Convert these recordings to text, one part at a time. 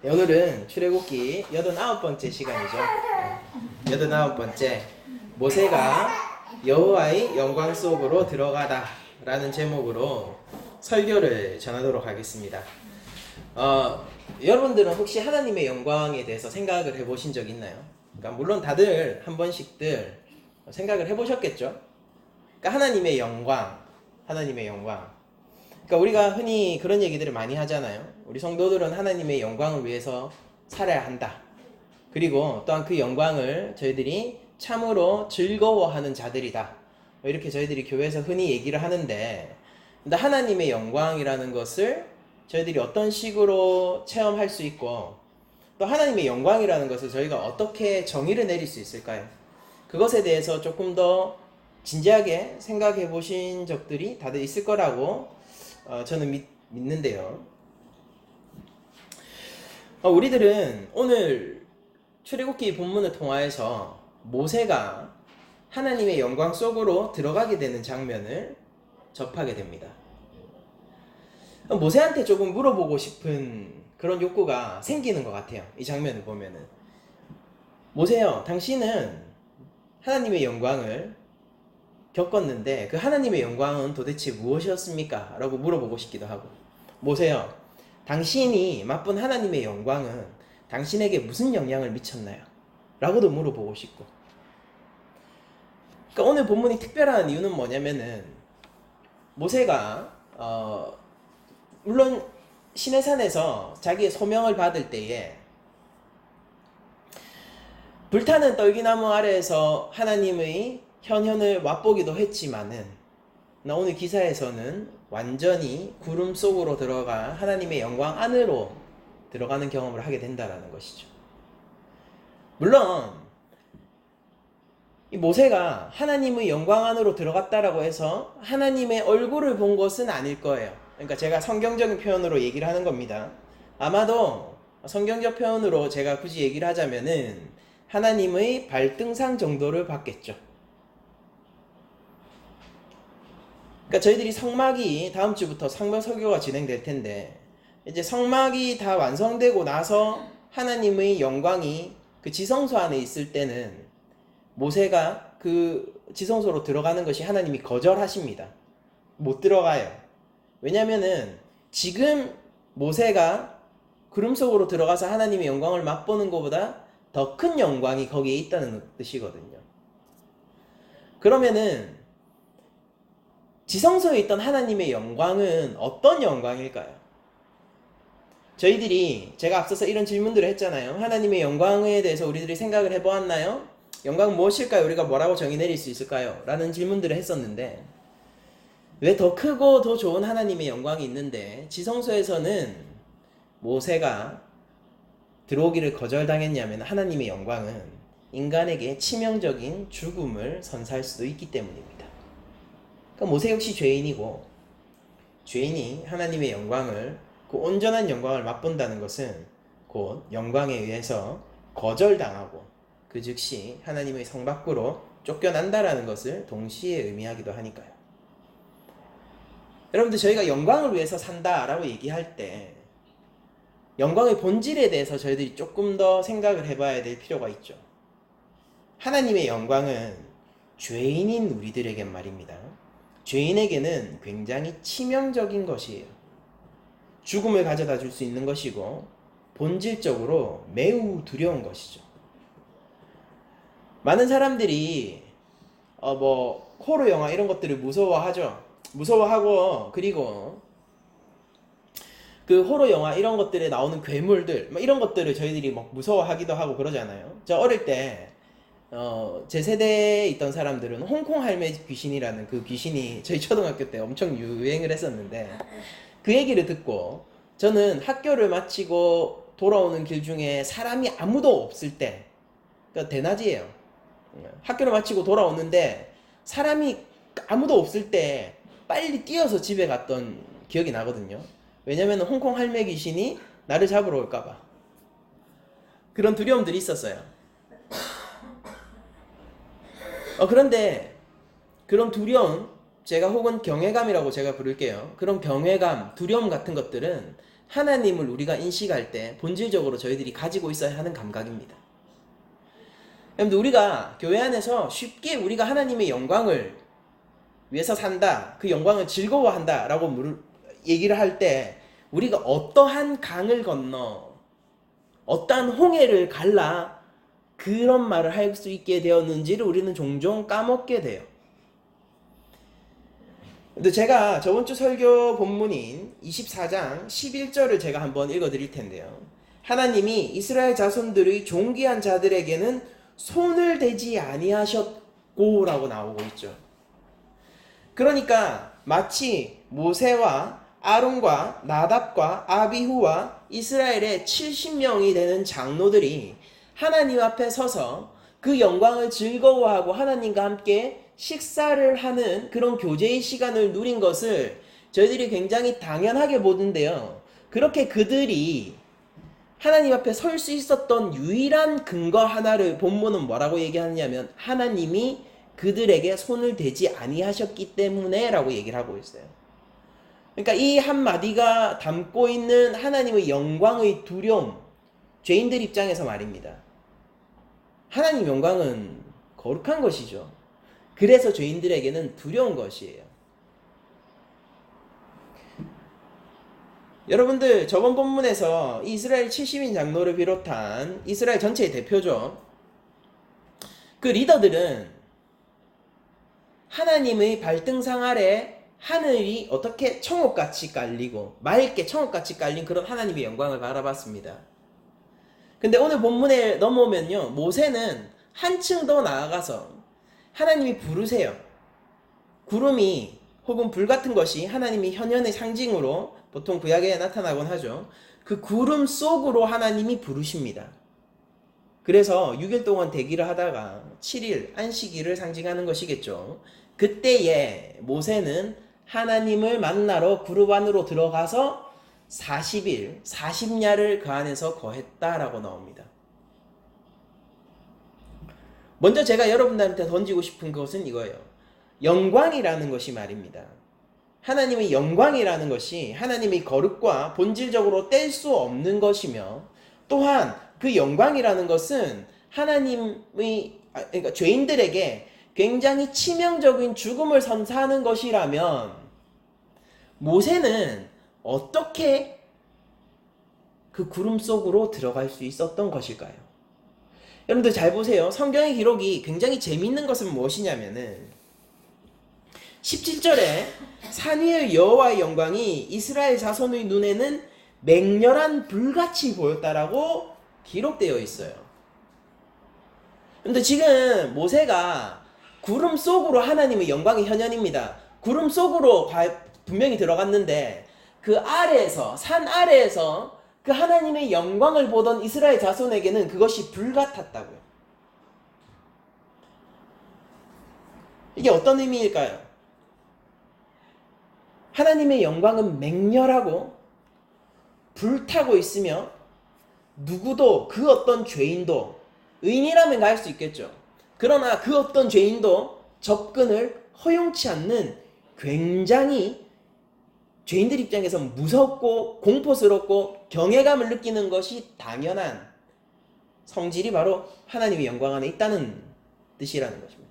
오늘은 출애굽기 89번째 시간이죠. 89번째 모세가 여호와의 영광 속으로 들어가다 라는 제목으로 설교를 전하도록 하겠습니다. 여러분들은 혹시 하나님의 영광에 대해서 생각을 해보신 적 있나요? 그러니까 물론 다들 한 번씩들 생각을 해보셨겠죠? 그러니까 하나님의 영광. 그러니까 우리가 흔히 그런 얘기들을 많이 하잖아요. 우리 성도들은 하나님의 영광을 위해서 살아야 한다. 그리고 또한 그 영광을 저희들이 참으로 즐거워하는 자들이다. 이렇게 저희들이 교회에서 흔히 얘기를 하는데, 근데 하나님의 영광이라는 것을 저희들이 어떤 식으로 체험할 수 있고, 또 하나님의 영광이라는 것을 저희가 어떻게 정의를 내릴 수 있을까요? 그것에 대해서 조금 더 진지하게 생각해 보신 적들이 다들 있을 거라고 저는 믿는데요. 우리들은 오늘 출애굽기 본문을 통하여서 모세가 하나님의 영광 속으로 들어가게 되는 장면을 접하게 됩니다. 모세한테 조금 물어보고 싶은 그런 욕구가 생기는 것 같아요. 이 장면을 보면은. 모세요, 당신은 하나님의 영광을 겪었는데 그 하나님의 영광은 도대체 무엇이었습니까? 라고 물어보고 싶기도 하고, 모세요, 당신이 맛본 하나님의 영광은 당신에게 무슨 영향을 미쳤나요? 라고도 물어보고 싶고. 그러니까 오늘 본문이 특별한 이유는 뭐냐면은, 모세가 물론 시내산에서 자기의 소명을 받을 때에 불타는 떨기나무 아래에서 하나님의 현현을 맛보기도 했지만은, 오늘 기사에서는 완전히 구름 속으로 들어가 하나님의 영광 안으로 들어가는 경험을 하게 된다는 것이죠. 물론 이 모세가 하나님의 영광 안으로 들어갔다라고 해서 하나님의 얼굴을 본 것은 아닐 거예요. 그러니까 제가 성경적인 표현으로 얘기를 하는 겁니다. 아마도 성경적 표현으로 제가 굳이 얘기를 하자면은 하나님의 발등상 정도를 봤겠죠. 그러니까 저희들이 성막이 다음 주부터 성막 설교가 진행될 텐데, 이제 성막이 다 완성되고 나서 하나님의 영광이 그 지성소 안에 있을 때는 모세가 그 지성소로 들어가는 것이 하나님이 거절하십니다. 못 들어가요. 왜냐면은 지금 모세가 구름 속으로 들어가서 하나님의 영광을 맛보는 것보다 더 큰 영광이 거기에 있다는 뜻이거든요. 그러면은 지성소에 있던 하나님의 영광은 어떤 영광일까요? 저희들이 제가 앞서서 이런 질문들을 했잖아요. 하나님의 영광에 대해서 우리들이 생각을 해보았나요? 영광은 무엇일까요? 우리가 뭐라고 정의 내릴 수 있을까요? 라는 질문들을 했었는데, 왜 더 크고 더 좋은 하나님의 영광이 있는데 지성소에서는 모세가 들어오기를 거절당했냐면, 하나님의 영광은 인간에게 치명적인 죽음을 선사할 수도 있기 때문입니다. 그러니까 모세 역시 죄인이고, 죄인이 하나님의 영광을, 그 온전한 영광을 맛본다는 것은 곧 영광에 의해서 거절당하고 그 즉시 하나님의 성 밖으로 쫓겨난다라는 것을 동시에 의미하기도 하니까요. 여러분들, 저희가 영광을 위해서 산다라고 얘기할 때 영광의 본질에 대해서 저희들이 조금 더 생각을 해봐야 될 필요가 있죠. 하나님의 영광은 죄인인 우리들에겐 말입니다, 죄인에게는 굉장히 치명적인 것이에요. 죽음을 가져다 줄 수 있는 것이고 본질적으로 매우 두려운 것이죠. 많은 사람들이 호러 영화 이런 것들을 무서워하죠. 무서워하고, 그리고 그 호러 영화 이런 것들에 나오는 괴물들 이런 것들을 저희들이 막 무서워하기도 하고 그러잖아요. 저 어릴 때 제 세대에 있던 사람들은 홍콩 할매 귀신이라는 그 귀신이 저희 초등학교 때 엄청 유행을 했었는데, 그 얘기를 듣고 저는 학교를 마치고 돌아오는 길 중에 사람이 아무도 없을 때, 그러니까 대낮이에요. 학교를 마치고 돌아오는데 사람이 아무도 없을 때 빨리 뛰어서 집에 갔던 기억이 나거든요. 왜냐면 홍콩 할매 귀신이 나를 잡으러 올까봐. 그런 두려움들이 있었어요. 그런데 그런 두려움, 제가 혹은 경외감이라고 제가 부를게요. 그런 경외감, 두려움 같은 것들은 하나님을 우리가 인식할 때 본질적으로 저희들이 가지고 있어야 하는 감각입니다. 여러분들, 우리가 교회 안에서 쉽게 우리가 하나님의 영광을 위해서 산다, 그 영광을 즐거워한다 라고 얘기를 할 때 우리가 어떠한 강을 건너 어떠한 홍해를 갈라 그런 말을 할 수 있게 되었는지를 우리는 종종 까먹게 돼요. 근데 제가 저번 주 설교 본문인 24장 11절을 제가 한번 읽어 드릴 텐데요. 하나님이 이스라엘 자손들의 존귀한 자들에게는 손을 대지 아니하셨고 라고 나오고 있죠. 그러니까 마치 모세와 아론과 나답과 아비후와 이스라엘의 70명이 되는 장로들이 하나님 앞에 서서 그 영광을 즐거워하고 하나님과 함께 식사를 하는 그런 교제의 시간을 누린 것을 저희들이 굉장히 당연하게 보는데요. 그렇게 그들이 하나님 앞에 설 수 있었던 유일한 근거 하나를 본문은 뭐라고 얘기하느냐면 하나님이 그들에게 손을 대지 아니하셨기 때문에 라고 얘기를 하고 있어요. 그러니까 이 한마디가 담고 있는 하나님의 영광의 두려움, 죄인들 입장에서 말입니다. 하나님 영광은 거룩한 것이죠. 그래서 죄인들에게는 두려운 것이에요. 여러분들, 저번 본문에서 이스라엘 70인 장로를 비롯한 이스라엘 전체의 대표죠. 그 리더들은 하나님의 발등상 아래 하늘이 어떻게 청옥같이 깔리고 맑게 청옥같이 깔린 그런 하나님의 영광을 바라봤습니다. 근데 오늘 본문에 넘어오면요, 모세는 한층 더 나아가서 하나님이 부르세요. 구름이 혹은 불 같은 것이 하나님이 현현의 상징으로 보통 구약에 나타나곤 하죠. 그 구름 속으로 하나님이 부르십니다. 그래서 6일 동안 대기를 하다가 7일 안식일을 상징하는 것이겠죠. 그때에 모세는 하나님을 만나러 구름 안으로 들어가서 40일, 40야를 그 안에서 거했다라고 나옵니다. 먼저 제가 여러분들한테 던지고 싶은 것은 이거예요. 영광이라는 것이 말입니다. 하나님의 영광이라는 것이 하나님의 거룩과 본질적으로 뗄 수 없는 것이며, 또한 그 영광이라는 것은 하나님의, 그러니까 죄인들에게 굉장히 치명적인 죽음을 선사하는 것이라면 모세는 어떻게 그 구름 속으로 들어갈 수 있었던 것일까요? 여러분들 잘 보세요. 성경의 기록이 굉장히 재밌는 것은 무엇이냐면은 17절에 산 위의 여호와의 영광이 이스라엘 자손의 눈에는 맹렬한 불같이 보였다라고 기록되어 있어요. 근데 지금 모세가 구름 속으로 하나님의 영광의 현현입니다. 구름 속으로 분명히 들어갔는데 그 아래에서, 산 아래에서 그 하나님의 영광을 보던 이스라엘 자손에게는 그것이 불 같았다고요. 이게 어떤 의미일까요? 하나님의 영광은 맹렬하고 불타고 있으며 누구도, 그 어떤 죄인도, 의인이라면 갈 수 있겠죠. 그러나 그 어떤 죄인도 접근을 허용치 않는 굉장히 죄인들 입장에서 무섭고 공포스럽고 경외감을 느끼는 것이 당연한 성질이 바로 하나님의 영광 안에 있다는 뜻이라는 것입니다.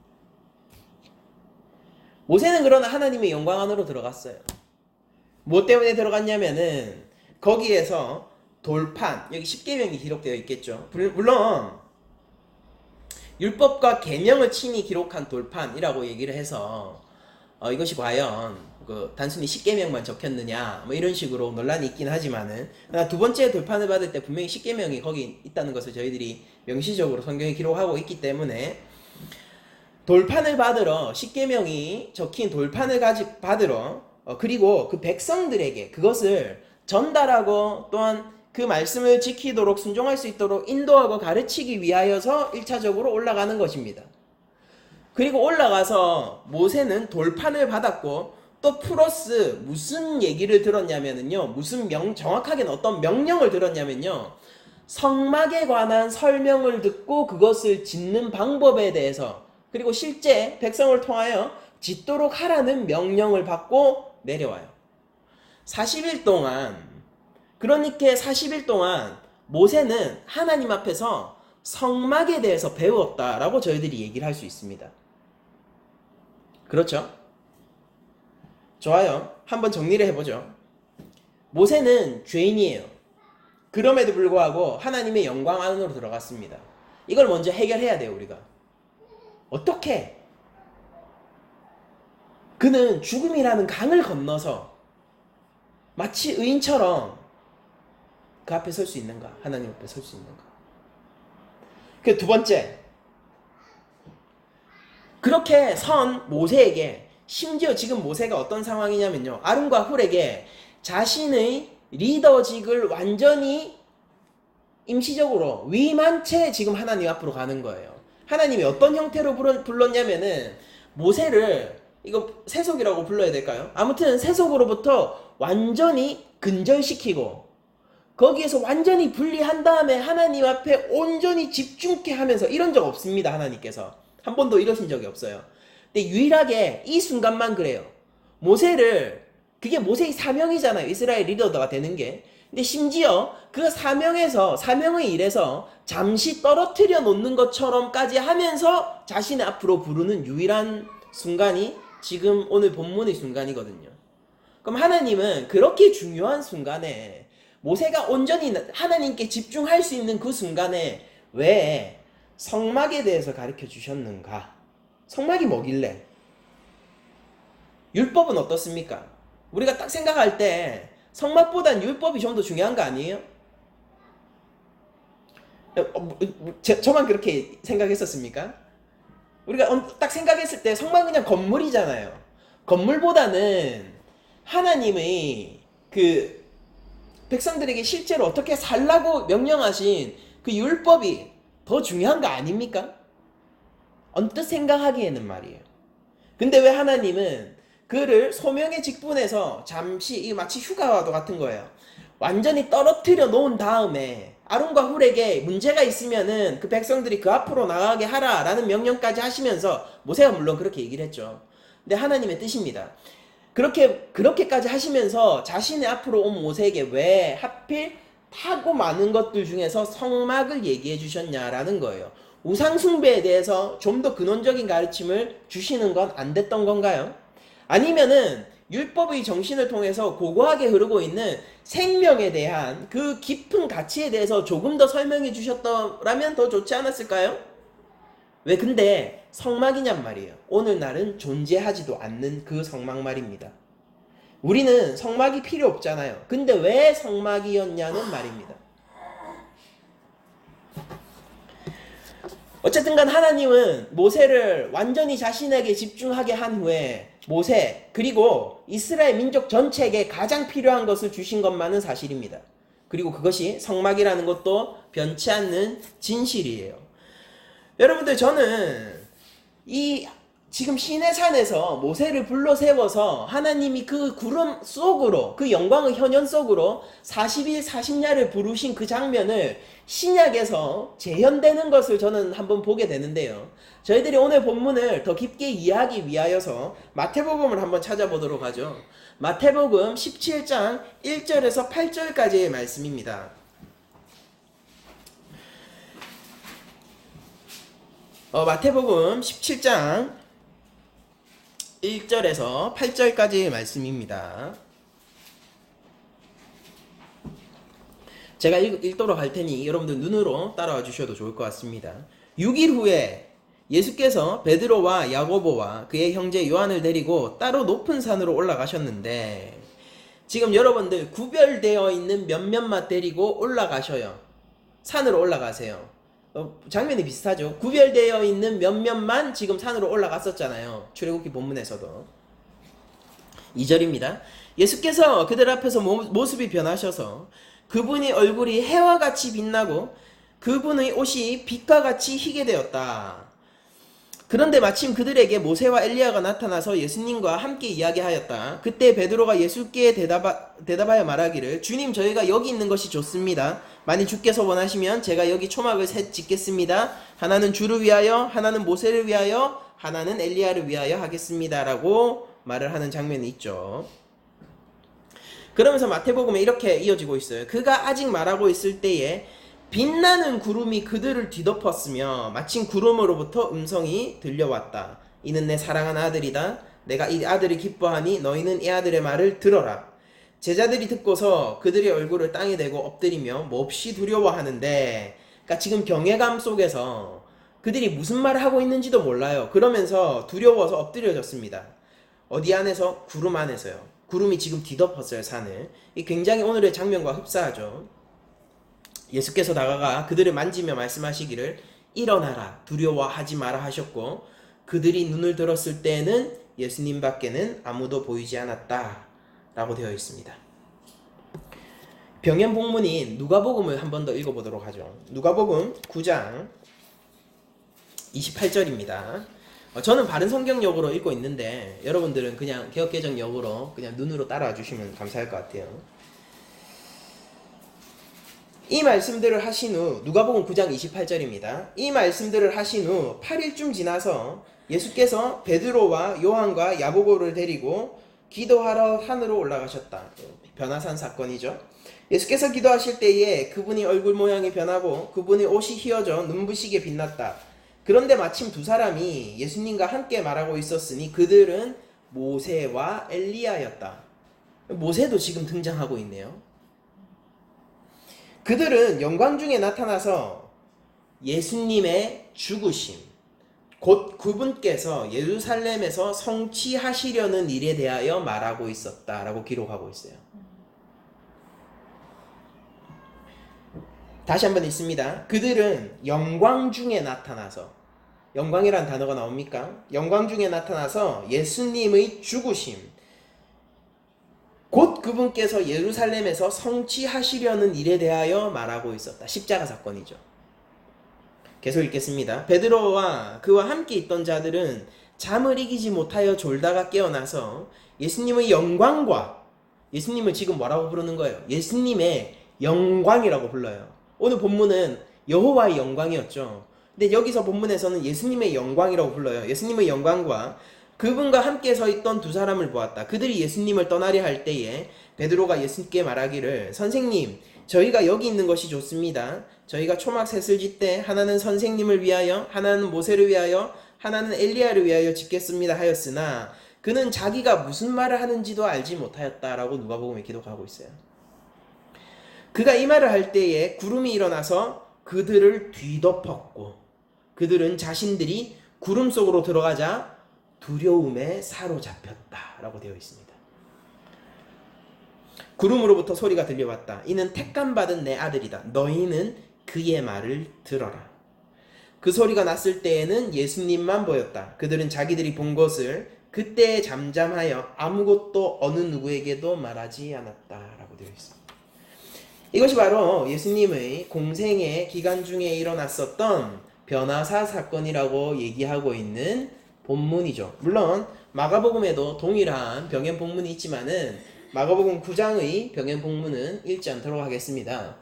모세는 그러나 하나님의 영광 안으로 들어갔어요. 뭐 때문에 들어갔냐면은 거기에서 돌판, 여기 십계명이 기록되어 있겠죠. 물론 율법과 계명을 친히 기록한 돌판이라고 얘기를 해서 이것이 과연 단순히 십계명만 적혔느냐 뭐 이런 식으로 논란이 있긴 하지만은, 두 번째 돌판을 받을 때 분명히 십계명이 거기 있다는 것을 저희들이 명시적으로 성경에 기록하고 있기 때문에 돌판을 받으러, 십계명이 적힌 돌판을 받으러 그리고 그 백성들에게 그것을 전달하고 또한 그 말씀을 지키도록 순종할 수 있도록 인도하고 가르치기 위하여서 1차적으로 올라가는 것입니다. 그리고 올라가서 모세는 돌판을 받았고 또 플러스 무슨 얘기를 들었냐면요, 무슨 정확하게는 어떤 명령을 들었냐면요, 성막에 관한 설명을 듣고 그것을 짓는 방법에 대해서, 그리고 실제 백성을 통하여 짓도록 하라는 명령을 받고 내려와요. 40일 동안 그러니까 40일 동안 모세는 하나님 앞에서 성막에 대해서 배웠다라고 저희들이 얘기를 할 수 있습니다. 그렇죠? 좋아요. 한번 정리를 해보죠. 모세는 죄인이에요. 그럼에도 불구하고 하나님의 영광 안으로 들어갔습니다. 이걸 먼저 해결해야 돼요, 우리가. 어떻게? 그는 죽음이라는 강을 건너서 마치 의인처럼 그 앞에 설 수 있는가? 하나님 앞에 설 수 있는가? 그 두 번째, 그렇게 선 모세에게, 심지어 지금 모세가 어떤 상황이냐면요, 아론과 훌에게 자신의 리더직을 완전히 임시적으로 위임한 채 지금 하나님 앞으로 가는 거예요. 하나님이 어떤 형태로 불렀냐면은 모세를, 이거 세속이라고 불러야 될까요? 아무튼 세속으로부터 완전히 근절시키고 거기에서 완전히 분리한 다음에 하나님 앞에 온전히 집중케 하면서, 이런 적 없습니다. 하나님께서 한 번도 이러신 적이 없어요. 근데 유일하게 이 순간만 그래요. 모세를, 그게 모세의 사명이잖아요, 이스라엘 리더가 되는 게. 근데 심지어 그 사명의 일에서 잠시 떨어뜨려 놓는 것처럼까지 하면서 자신의 앞으로 부르는 유일한 순간이 지금 오늘 본문의 순간이거든요. 그럼 하나님은 그렇게 중요한 순간에, 모세가 온전히 하나님께 집중할 수 있는 그 순간에 왜 성막에 대해서 가르쳐 주셨는가? 성막이 뭐길래? 율법은 어떻습니까? 우리가 딱 생각할 때 성막보단 율법이 좀 더 중요한 거 아니에요? 저만 그렇게 생각했었습니까? 우리가 딱 생각했을 때 성막은 그냥 건물이잖아요. 건물보다는 하나님의 그 백성들에게 실제로 어떻게 살라고 명령하신 그 율법이 더 중요한 거 아닙니까? 언뜻 생각하기에는 말이에요. 근데 왜 하나님은 그를 소명의 직분에서 잠시, 이 마치 휴가와도 같은 거예요, 완전히 떨어뜨려 놓은 다음에 아론과 훌에게 문제가 있으면은 그 백성들이 그 앞으로 나가게 하라 라는 명령까지 하시면서, 모세가 물론 그렇게 얘기를 했죠. 근데 하나님의 뜻입니다. 그렇게까지 하시면서 자신의 앞으로 온 모세에게 왜 하필 하고 많은 것들 중에서 성막을 얘기해 주셨냐라는 거예요. 우상숭배에 대해서 좀 더 근원적인 가르침을 주시는 건 안 됐던 건가요? 아니면은 율법의 정신을 통해서 고고하게 흐르고 있는 생명에 대한 그 깊은 가치에 대해서 조금 더 설명해 주셨더라면 더 좋지 않았을까요? 왜 근데 성막이냔 말이에요. 오늘날은 존재하지도 않는 그 성막 말입니다. 우리는 성막이 필요 없잖아요. 근데 왜 성막이었냐는 말입니다. 어쨌든 간 하나님은 모세를 완전히 자신에게 집중하게 한 후에 모세 그리고 이스라엘 민족 전체에게 가장 필요한 것을 주신 것만은 사실입니다. 그리고 그것이 성막이라는 것도 변치 않는 진실이에요. 여러분들, 저는 이 지금 시내산에서 모세를 불러 세워서 하나님이 그 구름 속으로, 그 영광의 현현 속으로 40일 40야를 부르신 그 장면을 신약에서 재현되는 것을 저는 한번 보게 되는데요. 저희들이 오늘 본문을 더 깊게 이해하기 위하여서 마태복음을 한번 찾아보도록 하죠. 마태복음 17장 1절에서 8절까지의 말씀입니다. 마태복음 17장 1절에서 8절까지의 말씀입니다. 제가 읽도록 할 테니 여러분들 눈으로 따라와 주셔도 좋을 것 같습니다. 6일 후에 예수께서 베드로와 야고보와 그의 형제 요한을 데리고 따로 높은 산으로 올라가셨는데, 지금 여러분들 구별되어 있는 몇몇만 데리고 올라가셔요. 산으로 올라가세요. 장면이 비슷하죠. 구별되어 있는 몇몇만 지금 산으로 올라갔었잖아요. 출애굽기 본문에서도. 2절입니다. 예수께서 그들 앞에서 모습이 변하셔서 그분의 얼굴이 해와 같이 빛나고 그분의 옷이 빛과 같이 희게 되었다. 그런데 마침 그들에게 모세와 엘리야가 나타나서 예수님과 함께 이야기하였다. 그때 베드로가 예수께 대답하여 말하기를, 주님, 저희가 여기 있는 것이 좋습니다. 만일 주께서 원하시면 제가 여기 초막을 셋 짓겠습니다. 하나는 주를 위하여, 하나는 모세를 위하여, 하나는 엘리야를 위하여 하겠습니다 라고 말을 하는 장면이 있죠. 그러면서 마태복음에 이렇게 이어지고 있어요. 그가 아직 말하고 있을 때에 빛나는 구름이 그들을 뒤덮었으며 마침 구름으로부터 음성이 들려왔다. 이는 내 사랑하는 아들이다. 내가 이 아들을 기뻐하니 너희는 이 아들의 말을 들어라. 제자들이 듣고서 그들의 얼굴을 땅에 대고 엎드리며 몹시 두려워하는데, 그러니까 지금 경외감 속에서 그들이 무슨 말을 하고 있는지도 몰라요. 그러면서 두려워서 엎드려졌습니다. 어디 안에서? 구름 안에서요. 구름이 지금 뒤덮었어요, 산을. 이 굉장히 오늘의 장면과 흡사하죠. 예수께서 다가가 그들을 만지며 말씀하시기를 일어나라, 두려워하지 마라 하셨고, 그들이 눈을 들었을 때에는 예수님 밖에는 아무도 보이지 않았다 라고 되어 있습니다. 병행 본문인 누가복음을 한 번 더 읽어보도록 하죠. 누가복음 9장 28절입니다. 저는 바른 성경역으로 읽고 있는데 여러분들은 그냥 개역개정역으로 그냥 눈으로 따라와 주시면 감사할 것 같아요. 이 말씀들을 하신 후, 누가복음 9장 28절입니다. 이 말씀들을 하신 후 8일쯤 지나서 예수께서 베드로와 요한과 야고보를 데리고 기도하러 산으로 올라가셨다. 변화산 사건이죠. 예수께서 기도하실 때에 그분이 얼굴 모양이 변하고 그분의 옷이 휘어져 눈부시게 빛났다. 그런데 마침 두 사람이 예수님과 함께 말하고 있었으니 그들은 모세와 엘리야였다. 모세도 지금 등장하고 있네요. 그들은 영광 중에 나타나서 예수님의 죽으심, 곧 그분께서 예루살렘에서 성취하시려는 일에 대하여 말하고 있었다라고 기록하고 있어요. 다시 한번 읽습니다. 그들은 영광 중에 나타나서, 영광이란 단어가 나옵니까? 영광 중에 나타나서 예수님의 죽으심, 곧 그분께서 예루살렘에서 성취하시려는 일에 대하여 말하고 있었다. 십자가 사건이죠. 계속 읽겠습니다. 베드로와 그와 함께 있던 자들은 잠을 이기지 못하여 졸다가 깨어나서 예수님의 영광과, 예수님을 지금 뭐라고 부르는 거예요? 예수님의 영광이라고 불러요. 오늘 본문은 여호와의 영광이었죠. 근데 여기서 본문에서는 예수님의 영광이라고 불러요. 예수님의 영광과 그분과 함께 서 있던 두 사람을 보았다. 그들이 예수님을 떠나려 할 때에 베드로가 예수님께 말하기를, 선생님, 저희가 여기 있는 것이 좋습니다. 저희가 초막 셋을 짓되 하나는 선생님을 위하여, 하나는 모세를 위하여, 하나는 엘리야를 위하여 짓겠습니다 하였으나 그는 자기가 무슨 말을 하는지도 알지 못하였다라고 누가복음에 기록하고 있어요. 그가 이 말을 할 때에 구름이 일어나서 그들을 뒤덮었고 그들은 자신들이 구름 속으로 들어가자 두려움에 사로잡혔다라고 되어 있습니다. 구름으로부터 소리가 들려왔다. 이는 택감받은 내 아들이다. 너희는 그의 말을 들어라. 그 소리가 났을 때에는 예수님만 보였다. 그들은 자기들이 본 것을 그때 잠잠하여 아무것도 어느 누구에게도 말하지 않았다라고 되어 있습니다. 이것이 바로 예수님의 공생의 기간 중에 일어났었던 변화사 사건이라고 얘기하고 있는 본문이죠. 물론 마가복음에도 동일한 병행 본문이 있지만은 마가복음 9장의 병행 본문은 읽지 않도록 하겠습니다.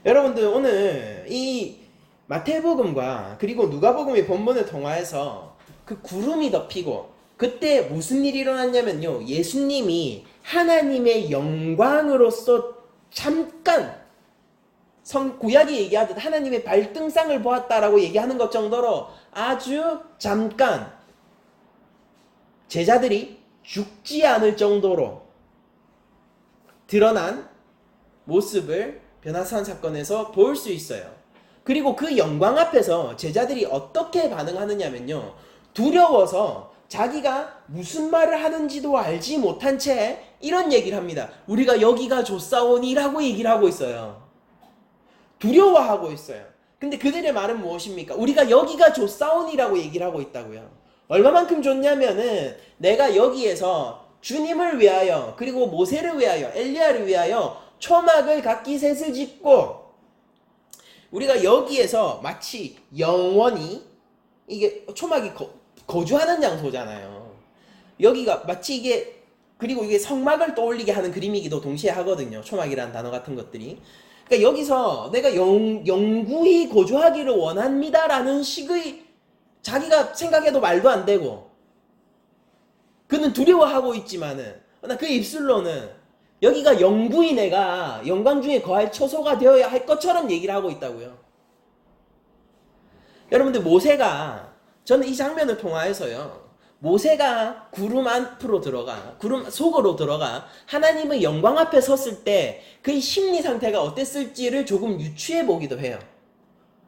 여러분들 오늘 이 마태복음과 그리고 누가복음의 본문을 통하여서 그 구름이 덮이고 그때 무슨 일이 일어났냐면요, 예수님이 하나님의 영광으로서 잠깐 구약이 얘기하듯 하나님의 발등상을 보았다라고 얘기하는 것 정도로 아주 잠깐 제자들이 죽지 않을 정도로 드러난 모습을 변화산 사건에서 볼 수 있어요. 그리고 그 영광 앞에서 제자들이 어떻게 반응하느냐면요, 두려워서 자기가 무슨 말을 하는지도 알지 못한 채 이런 얘기를 합니다. 우리가 여기가 좋사오니라고 얘기를 하고 있어요. 두려워하고 있어요. 근데 그들의 말은 무엇입니까? 우리가 여기가 좋사오니라고 얘기를 하고 있다고요. 얼마만큼 좋냐면은 내가 여기에서 주님을 위하여 그리고 모세를 위하여 엘리야를 위하여 초막을 각기 셋을 짓고 우리가 여기에서 마치 영원히, 이게 초막이 거주하는 장소잖아요. 여기가 마치 이게, 그리고 이게 성막을 떠올리게 하는 그림이기도 동시에 하거든요. 초막이라는 단어 같은 것들이. 그러니까 여기서 내가 영구히 거주하기를 원합니다라는 식의, 자기가 생각해도 말도 안 되고 그는 두려워하고 있지만은 그 입술로는 여기가 영구히 내가 영광 중에 거할 처소가 되어야 할 것처럼 얘기를 하고 있다고요. 여러분들 모세가 저는 이 장면을 통하여서요. 모세가 구름 앞으로 들어가 구름 속으로 들어가 하나님의 영광 앞에 섰을 때 그의 심리 상태가 어땠을지를 조금 유추해 보기도 해요.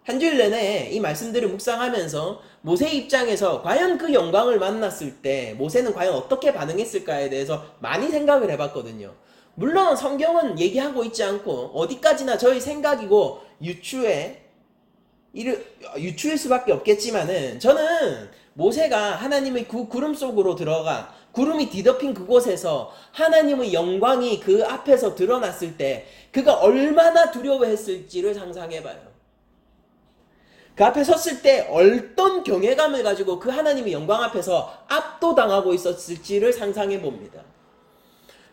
한 주일 내내 이 말씀들을 묵상하면서 모세의 입장에서 과연 그 영광을 만났을 때 모세는 과연 어떻게 반응했을까에 대해서 많이 생각을 해봤거든요. 물론 성경은 얘기하고 있지 않고 어디까지나 저희 생각이고 유추일 수밖에 없겠지만은 저는 모세가 하나님의 구름 속으로 들어가 구름이 뒤덮인 그곳에서 하나님의 영광이 그 앞에서 드러났을 때 그가 얼마나 두려워했을지를 상상해봐요. 그 앞에 섰을 때 어떤 경외감을 가지고 그 하나님의 영광 앞에서 압도당하고 있었을지를 상상해 봅니다.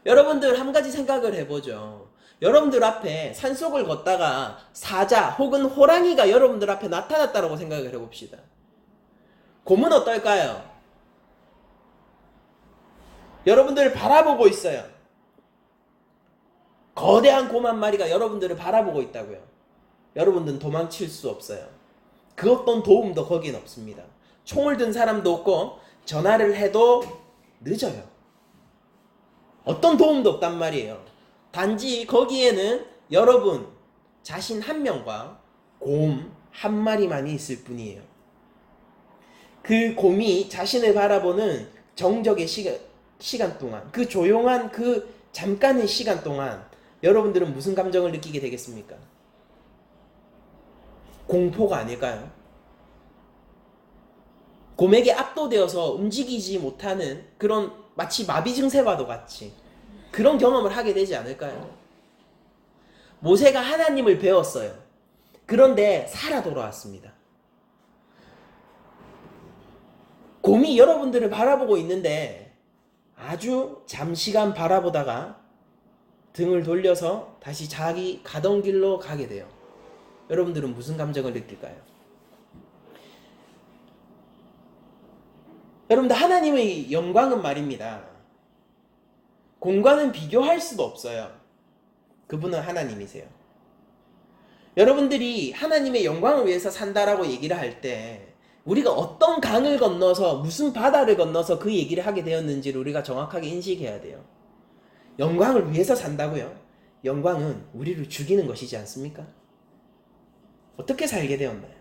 여러분들 한 가지 생각을 해보죠. 여러분들 앞에 산속을 걷다가 사자 혹은 호랑이가 여러분들 앞에 나타났다고 생각을 해봅시다. 곰은 어떨까요? 여러분들을 바라보고 있어요. 거대한 곰 한 마리가 여러분들을 바라보고 있다고요. 여러분들은 도망칠 수 없어요. 그 어떤 도움도 거긴 없습니다. 총을 든 사람도 없고 전화를 해도 늦어요. 어떤 도움도 없단 말이에요. 단지 거기에는 여러분 자신 한 명과 곰 한 마리만이 있을 뿐이에요. 그 곰이 자신을 바라보는 정적의 시간 동안, 그 조용한 그 잠깐의 시간 동안 여러분들은 무슨 감정을 느끼게 되겠습니까? 공포가 아닐까요? 곰에게 압도되어서 움직이지 못하는 그런 마치 마비 증세와도 같이 그런 경험을 하게 되지 않을까요? 모세가 하나님을 배웠어요. 그런데 살아 돌아왔습니다. 곰이 여러분들을 바라보고 있는데 아주 잠시간 바라보다가 등을 돌려서 다시 자기 가던 길로 가게 돼요. 여러분들은 무슨 감정을 느낄까요? 여러분들 하나님의 영광은 말입니다. 곰과는 비교할 수도 없어요. 그분은 하나님이세요. 여러분들이 하나님의 영광을 위해서 산다라고 얘기를 할 때 우리가 어떤 강을 건너서 무슨 바다를 건너서 그 얘기를 하게 되었는지를 우리가 정확하게 인식해야 돼요. 영광을 위해서 산다고요? 영광은 우리를 죽이는 것이지 않습니까? 어떻게 살게 되었나요?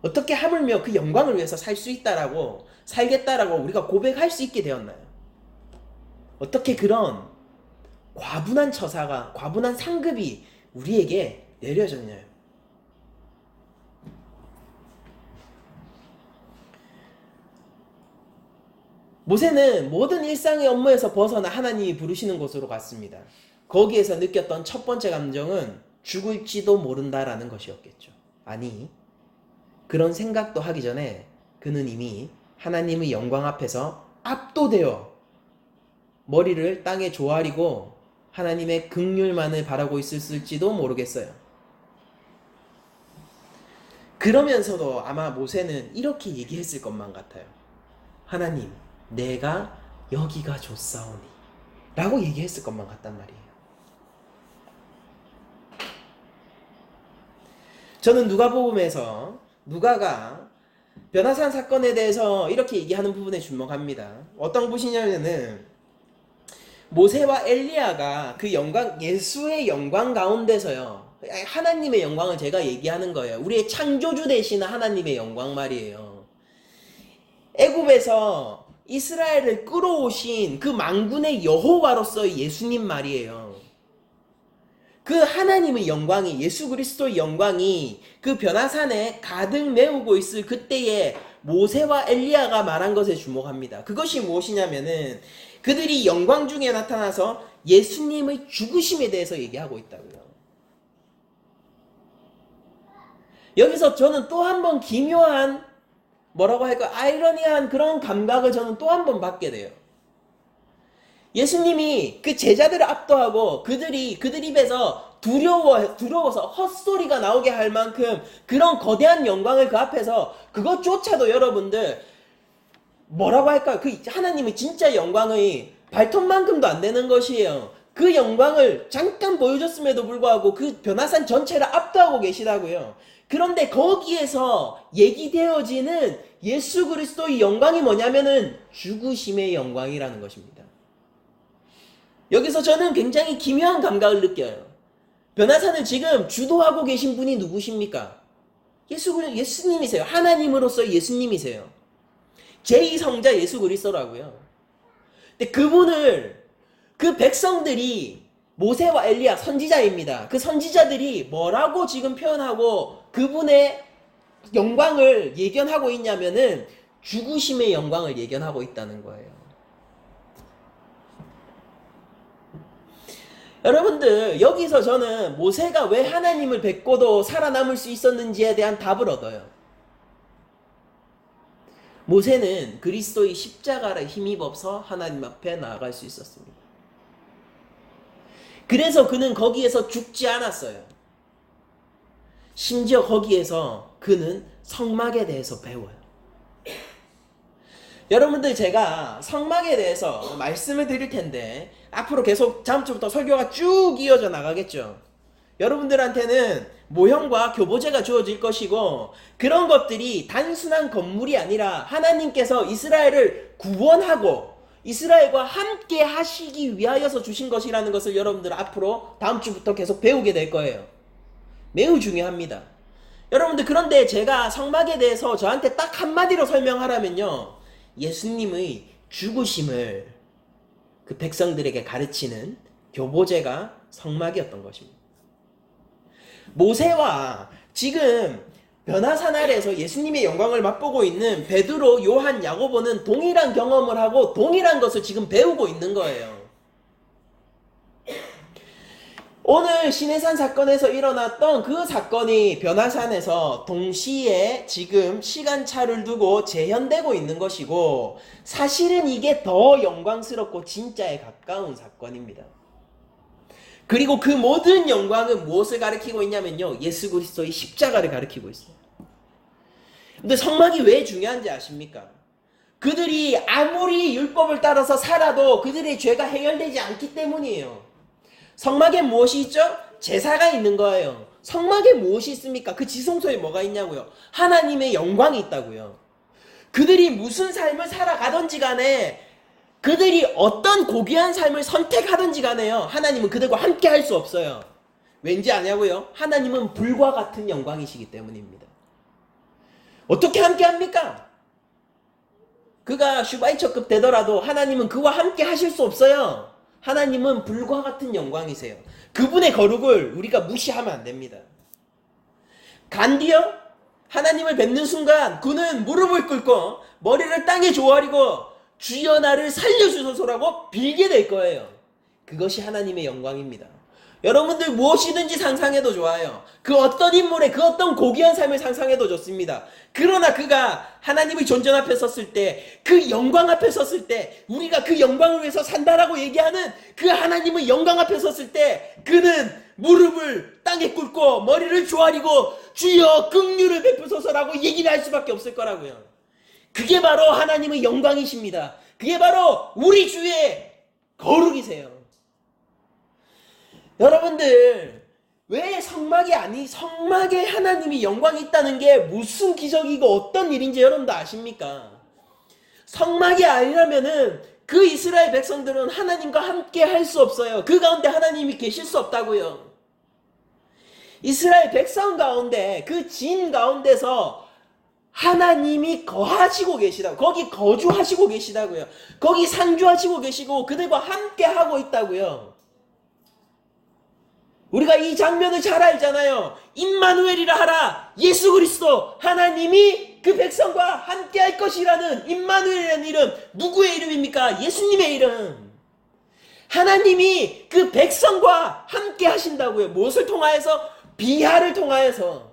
어떻게 하물며 그 영광을 위해서 살 수 있다라고 살겠다라고 우리가 고백할 수 있게 되었나요? 어떻게 그런 과분한 처사가 과분한 상급이 우리에게 내려졌나요? 모세는 모든 일상의 업무에서 벗어나 하나님이 부르시는 곳으로 갔습니다. 거기에서 느꼈던 첫 번째 감정은 죽을지도 모른다라는 것이었겠죠. 아니, 그런 생각도 하기 전에 그는 이미 하나님의 영광 앞에서 압도되어 머리를 땅에 조아리고 하나님의 긍휼만을 바라고 있었을지도 모르겠어요. 그러면서도 아마 모세는 이렇게 얘기했을 것만 같아요. 하나님, 내가 여기가 좋사오니 라고 얘기했을 것만 같단 말이에요. 저는 누가복음에서 누가가 변화산 사건에 대해서 이렇게 얘기하는 부분에 주목합니다. 어떤 것이냐면은 모세와 엘리야가 그 영광, 예수의 영광 가운데서요. 하나님의 영광을 제가 얘기하는 거예요. 우리의 창조주 되시는 하나님의 영광 말이에요. 애굽에서 이스라엘을 끌어오신 그 만군의 여호와로서의 예수님 말이에요. 그 하나님의 영광이, 예수 그리스도의 영광이 그 변화산에 가득 메우고 있을 그때에 모세와 엘리야가 말한 것에 주목합니다. 그것이 무엇이냐면은 그들이 영광 중에 나타나서 예수님의 죽으심에 대해서 얘기하고 있다고요. 여기서 저는 또 한 번 기묘한 뭐라고 할까 아이러니한 그런 감각을 저는 또 한 번 받게 돼요. 예수님이 그 제자들을 압도하고 그들 입에서 두려워서 헛소리가 나오게 할 만큼 그런 거대한 영광을 그 앞에서 그것조차도 여러분들 뭐라고 할까요? 그 하나님의 진짜 영광의 발톱만큼도 안 되는 것이에요. 그 영광을 잠깐 보여줬음에도 불구하고 그 변화산 전체를 압도하고 계시다고요. 그런데 거기에서 얘기되어지는 예수 그리스도의 영광이 뭐냐면은 죽으심의 영광이라는 것입니다. 여기서 저는 굉장히 기묘한 감각을 느껴요. 변화산을 지금 주도하고 계신 분이 누구십니까? 예수님이세요. 하나님으로서의 예수님이세요. 제2성자 예수 그리스도라고요. 근데 그분을 그 백성들이 모세와 엘리야 선지자입니다. 그 선지자들이 뭐라고 지금 표현하고 그분의 영광을 예견하고 있냐면은 죽으심의 영광을 예견하고 있다는 거예요. 여러분들 여기서 저는 모세가 왜 하나님을 뵙고도 살아남을 수 있었는지에 대한 답을 얻어요. 모세는 그리스도의 십자가를 힘입어서 하나님 앞에 나아갈 수 있었습니다. 그래서 그는 거기에서 죽지 않았어요. 심지어 거기에서 그는 성막에 대해서 배워요. 여러분들 제가 성막에 대해서 말씀을 드릴 텐데 앞으로 계속 다음 주부터 설교가 쭉 이어져 나가겠죠. 여러분들한테는 모형과 교보제가 주어질 것이고 그런 것들이 단순한 건물이 아니라 하나님께서 이스라엘을 구원하고 이스라엘과 함께 하시기 위하여서 주신 것이라는 것을 여러분들 앞으로 다음 주부터 계속 배우게 될 거예요. 매우 중요합니다. 여러분들 그런데 제가 성막에 대해서 저한테 딱 한마디로 설명하라면요. 예수님의 죽으심을 그 백성들에게 가르치는 교보제가 성막이었던 것입니다. 모세와 지금 변화산 아래에서 예수님의 영광을 맛보고 있는 베드로, 요한, 야고보는 동일한 경험을 하고 동일한 것을 지금 배우고 있는 거예요. 오늘 시내산 사건에서 일어났던 그 사건이 변화산에서 동시에 지금 시간차를 두고 재현되고 있는 것이고 사실은 이게 더 영광스럽고 진짜에 가까운 사건입니다. 그리고 그 모든 영광은 무엇을 가리키고 있냐면요. 예수 그리스도의 십자가를 가리키고 있어요. 근데 성막이 왜 중요한지 아십니까? 그들이 아무리 율법을 따라서 살아도 그들의 죄가 해결되지 않기 때문이에요. 성막에 무엇이 있죠? 제사가 있는 거예요. 성막에 무엇이 있습니까? 그 지성소에 뭐가 있냐고요? 하나님의 영광이 있다고요. 그들이 무슨 삶을 살아가든지 간에 그들이 어떤 고귀한 삶을 선택하든지 간에요. 하나님은 그들과 함께 할 수 없어요. 왠지 아냐고요? 하나님은 불과 같은 영광이시기 때문입니다. 어떻게 함께 합니까? 그가 슈바이처급 되더라도 하나님은 그와 함께 하실 수 없어요. 하나님은 불과 같은 영광이세요. 그분의 거룩을 우리가 무시하면 안 됩니다. 간디요? 하나님을 뵙는 순간 그는 무릎을 꿇고 머리를 땅에 조아리고 주여 나를 살려주소서라고 빌게 될 거예요. 그것이 하나님의 영광입니다. 여러분들 무엇이든지 상상해도 좋아요. 그 어떤 인물의 그 어떤 고귀한 삶을 상상해도 좋습니다. 그러나 그가 하나님의 존전 앞에 섰을 때, 그 영광 앞에 섰을 때, 우리가 그 영광을 위해서 산다라고 얘기하는 그 하나님의 영광 앞에 섰을 때 그는 무릎을 땅에 꿇고 머리를 조아리고 주여 긍휼을 베푸소서라고 얘기를 할 수밖에 없을 거라고요. 그게 바로 하나님의 영광이십니다. 그게 바로 우리 주의 거룩이세요. 여러분들 왜 성막에 하나님이 영광이 있다는 게 무슨 기적이고 어떤 일인지 여러분도 아십니까? 성막이 아니라면은 그 이스라엘 백성들은 하나님과 함께 할 수 없어요. 그 가운데 하나님이 계실 수 없다고요. 이스라엘 백성 가운데 그 진 가운데서 하나님이 거하시고 계시다고, 거기 거주하시고 계시다고요. 거기 상주하시고 계시고 그들과 함께 하고 있다고요. 우리가 이 장면을 잘 알잖아요. 임마누엘이라 하라. 예수 그리스도 하나님이 그 백성과 함께 할 것이라는 임마누엘이라는 이름, 누구의 이름입니까? 예수님의 이름. 하나님이 그 백성과 함께 하신다고요. 무엇을 통하여서? 비하를 통하여서.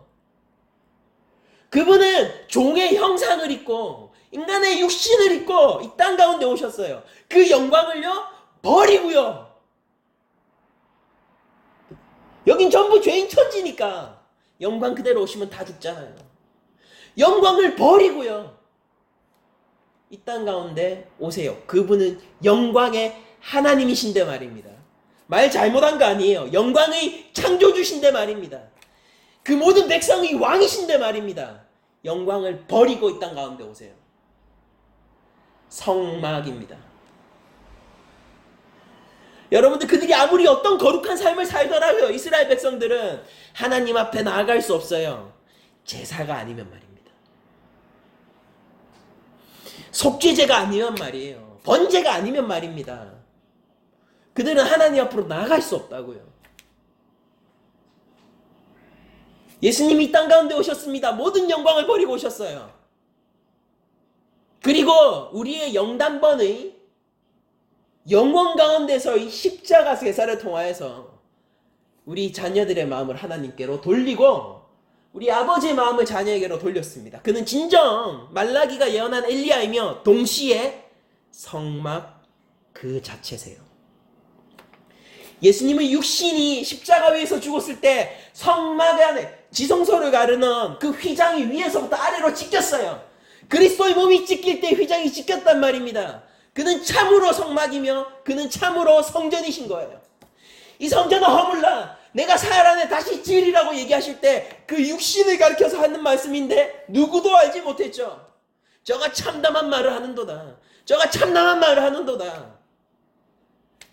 그분은 종의 형상을 입고 인간의 육신을 입고 이 땅 가운데 오셨어요. 그 영광을요 버리고요. 여긴 전부 죄인 천지니까 영광 그대로 오시면 다 죽잖아요. 영광을 버리고요. 이 땅 가운데 오세요. 그분은 영광의 하나님이신데 말입니다. 말 잘못한 거 아니에요. 영광의 창조주신데 말입니다. 그 모든 백성의 왕이신데 말입니다. 영광을 버리고 이 땅 가운데 오세요. 성막입니다. 여러분들, 그들이 아무리 어떤 거룩한 삶을 살더라도요, 이스라엘 백성들은 하나님 앞에 나아갈 수 없어요. 제사가 아니면 말입니다. 속죄제가 아니면 말이에요. 번제가 아니면 말입니다. 그들은 하나님 앞으로 나아갈 수 없다고요. 예수님이 이 땅 가운데 오셨습니다. 모든 영광을 버리고 오셨어요. 그리고 우리의 영단번의 영원 가운데서의 십자가 제사를 통하여서 우리 자녀들의 마음을 하나님께로 돌리고 우리 아버지의 마음을 자녀에게로 돌렸습니다. 그는 진정 말라기가 예언한 엘리야이며 동시에 성막 그 자체세요. 예수님의 육신이 십자가 위에서 죽었을 때 성막 안에 지성소를 가르는 그 휘장이 위에서부터 아래로 찢겼어요. 그리스도의 몸이 찢길 때 휘장이 찢겼단 말입니다. 그는 참으로 성막이며 그는 참으로 성전이신 거예요. 이 성전은 허물라 내가 사흘 안에 다시 지으리라고 얘기하실 때 그 육신을 가리켜서 하는 말씀인데 누구도 알지 못했죠. 저가 참담한 말을 하는도다. 저가 참담한 말을 하는도다.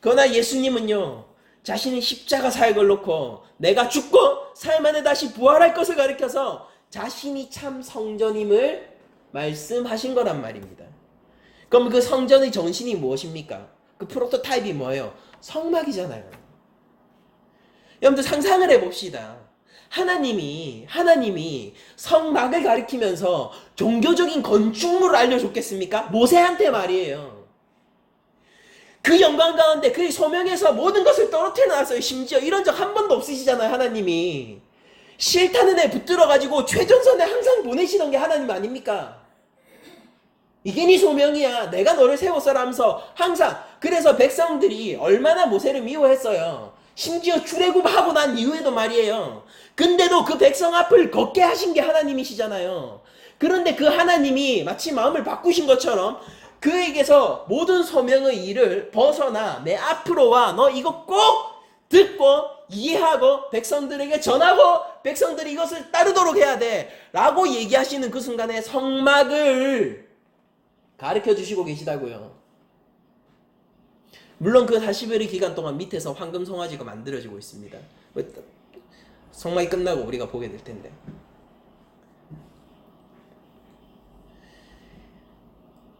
그러나 예수님은요, 자신의 십자가 사역을 놓고 내가 죽고 사흘 만에 다시 부활할 것을 가리켜서 자신이 참 성전임을 말씀하신 거란 말입니다. 그럼 그 성전의 정신이 무엇입니까? 그 프로토타입이 뭐예요? 성막이잖아요. 여러분들 상상을 해봅시다. 하나님이 성막을 가리키면서 종교적인 건축물을 알려줬겠습니까? 모세한테 말이에요. 그 영광 가운데 그의 소명에서 모든 것을 떨어뜨려 놨어요. 심지어 이런 적 한 번도 없으시잖아요. 하나님이 싫다는 애 붙들어가지고 최전선에 항상 보내시던 게 하나님 아닙니까? 이게 네 소명이야. 내가 너를 세웠어라 하면서 항상. 그래서 백성들이 얼마나 모세를 미워했어요. 심지어 출애굽하고 난 이후에도 말이에요. 근데도 그 백성 앞을 걷게 하신 게 하나님이시잖아요. 그런데 그 하나님이 마치 마음을 바꾸신 것처럼 그에게서 모든 소명의 일을 벗어나 내 앞으로 와. 너 이거 꼭 듣고 이해하고 백성들에게 전하고 백성들이 이것을 따르도록 해야 돼 라고 얘기하시는 그 순간에 성막을 가르쳐 주시고 계시다고요. 물론 그 40일의 기간 동안 밑에서 황금 송아지가 만들어지고 있습니다. 성막이 끝나고 우리가 보게 될 텐데.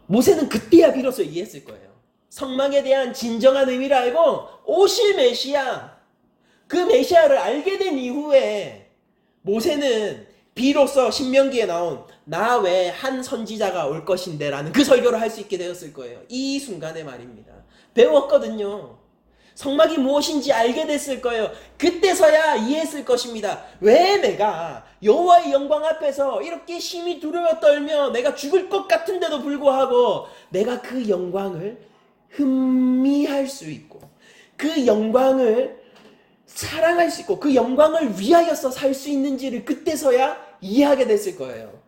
모세는 그때야 비로소 이해했을 거예요. 성막에 대한 진정한 의미를 알고 오실 메시아, 그 메시아를 알게 된 이후에 모세는 비로소 신명기에 나온 나 외에 한 선지자가 올 것인데 라는 그 설교를 할 수 있게 되었을 거예요. 이 순간에 말입니다. 배웠거든요. 성막이 무엇인지 알게 됐을 거예요. 그때서야 이해했을 것입니다. 왜 내가 여호와의 영광 앞에서 이렇게 심히 두려워 떨며 내가 죽을 것 같은데도 불구하고 내가 그 영광을 흠미할 수 있고 그 영광을 사랑할 수 있고 그 영광을 위하여서 살 수 있는지를 그때서야 이해하게 됐을 거예요.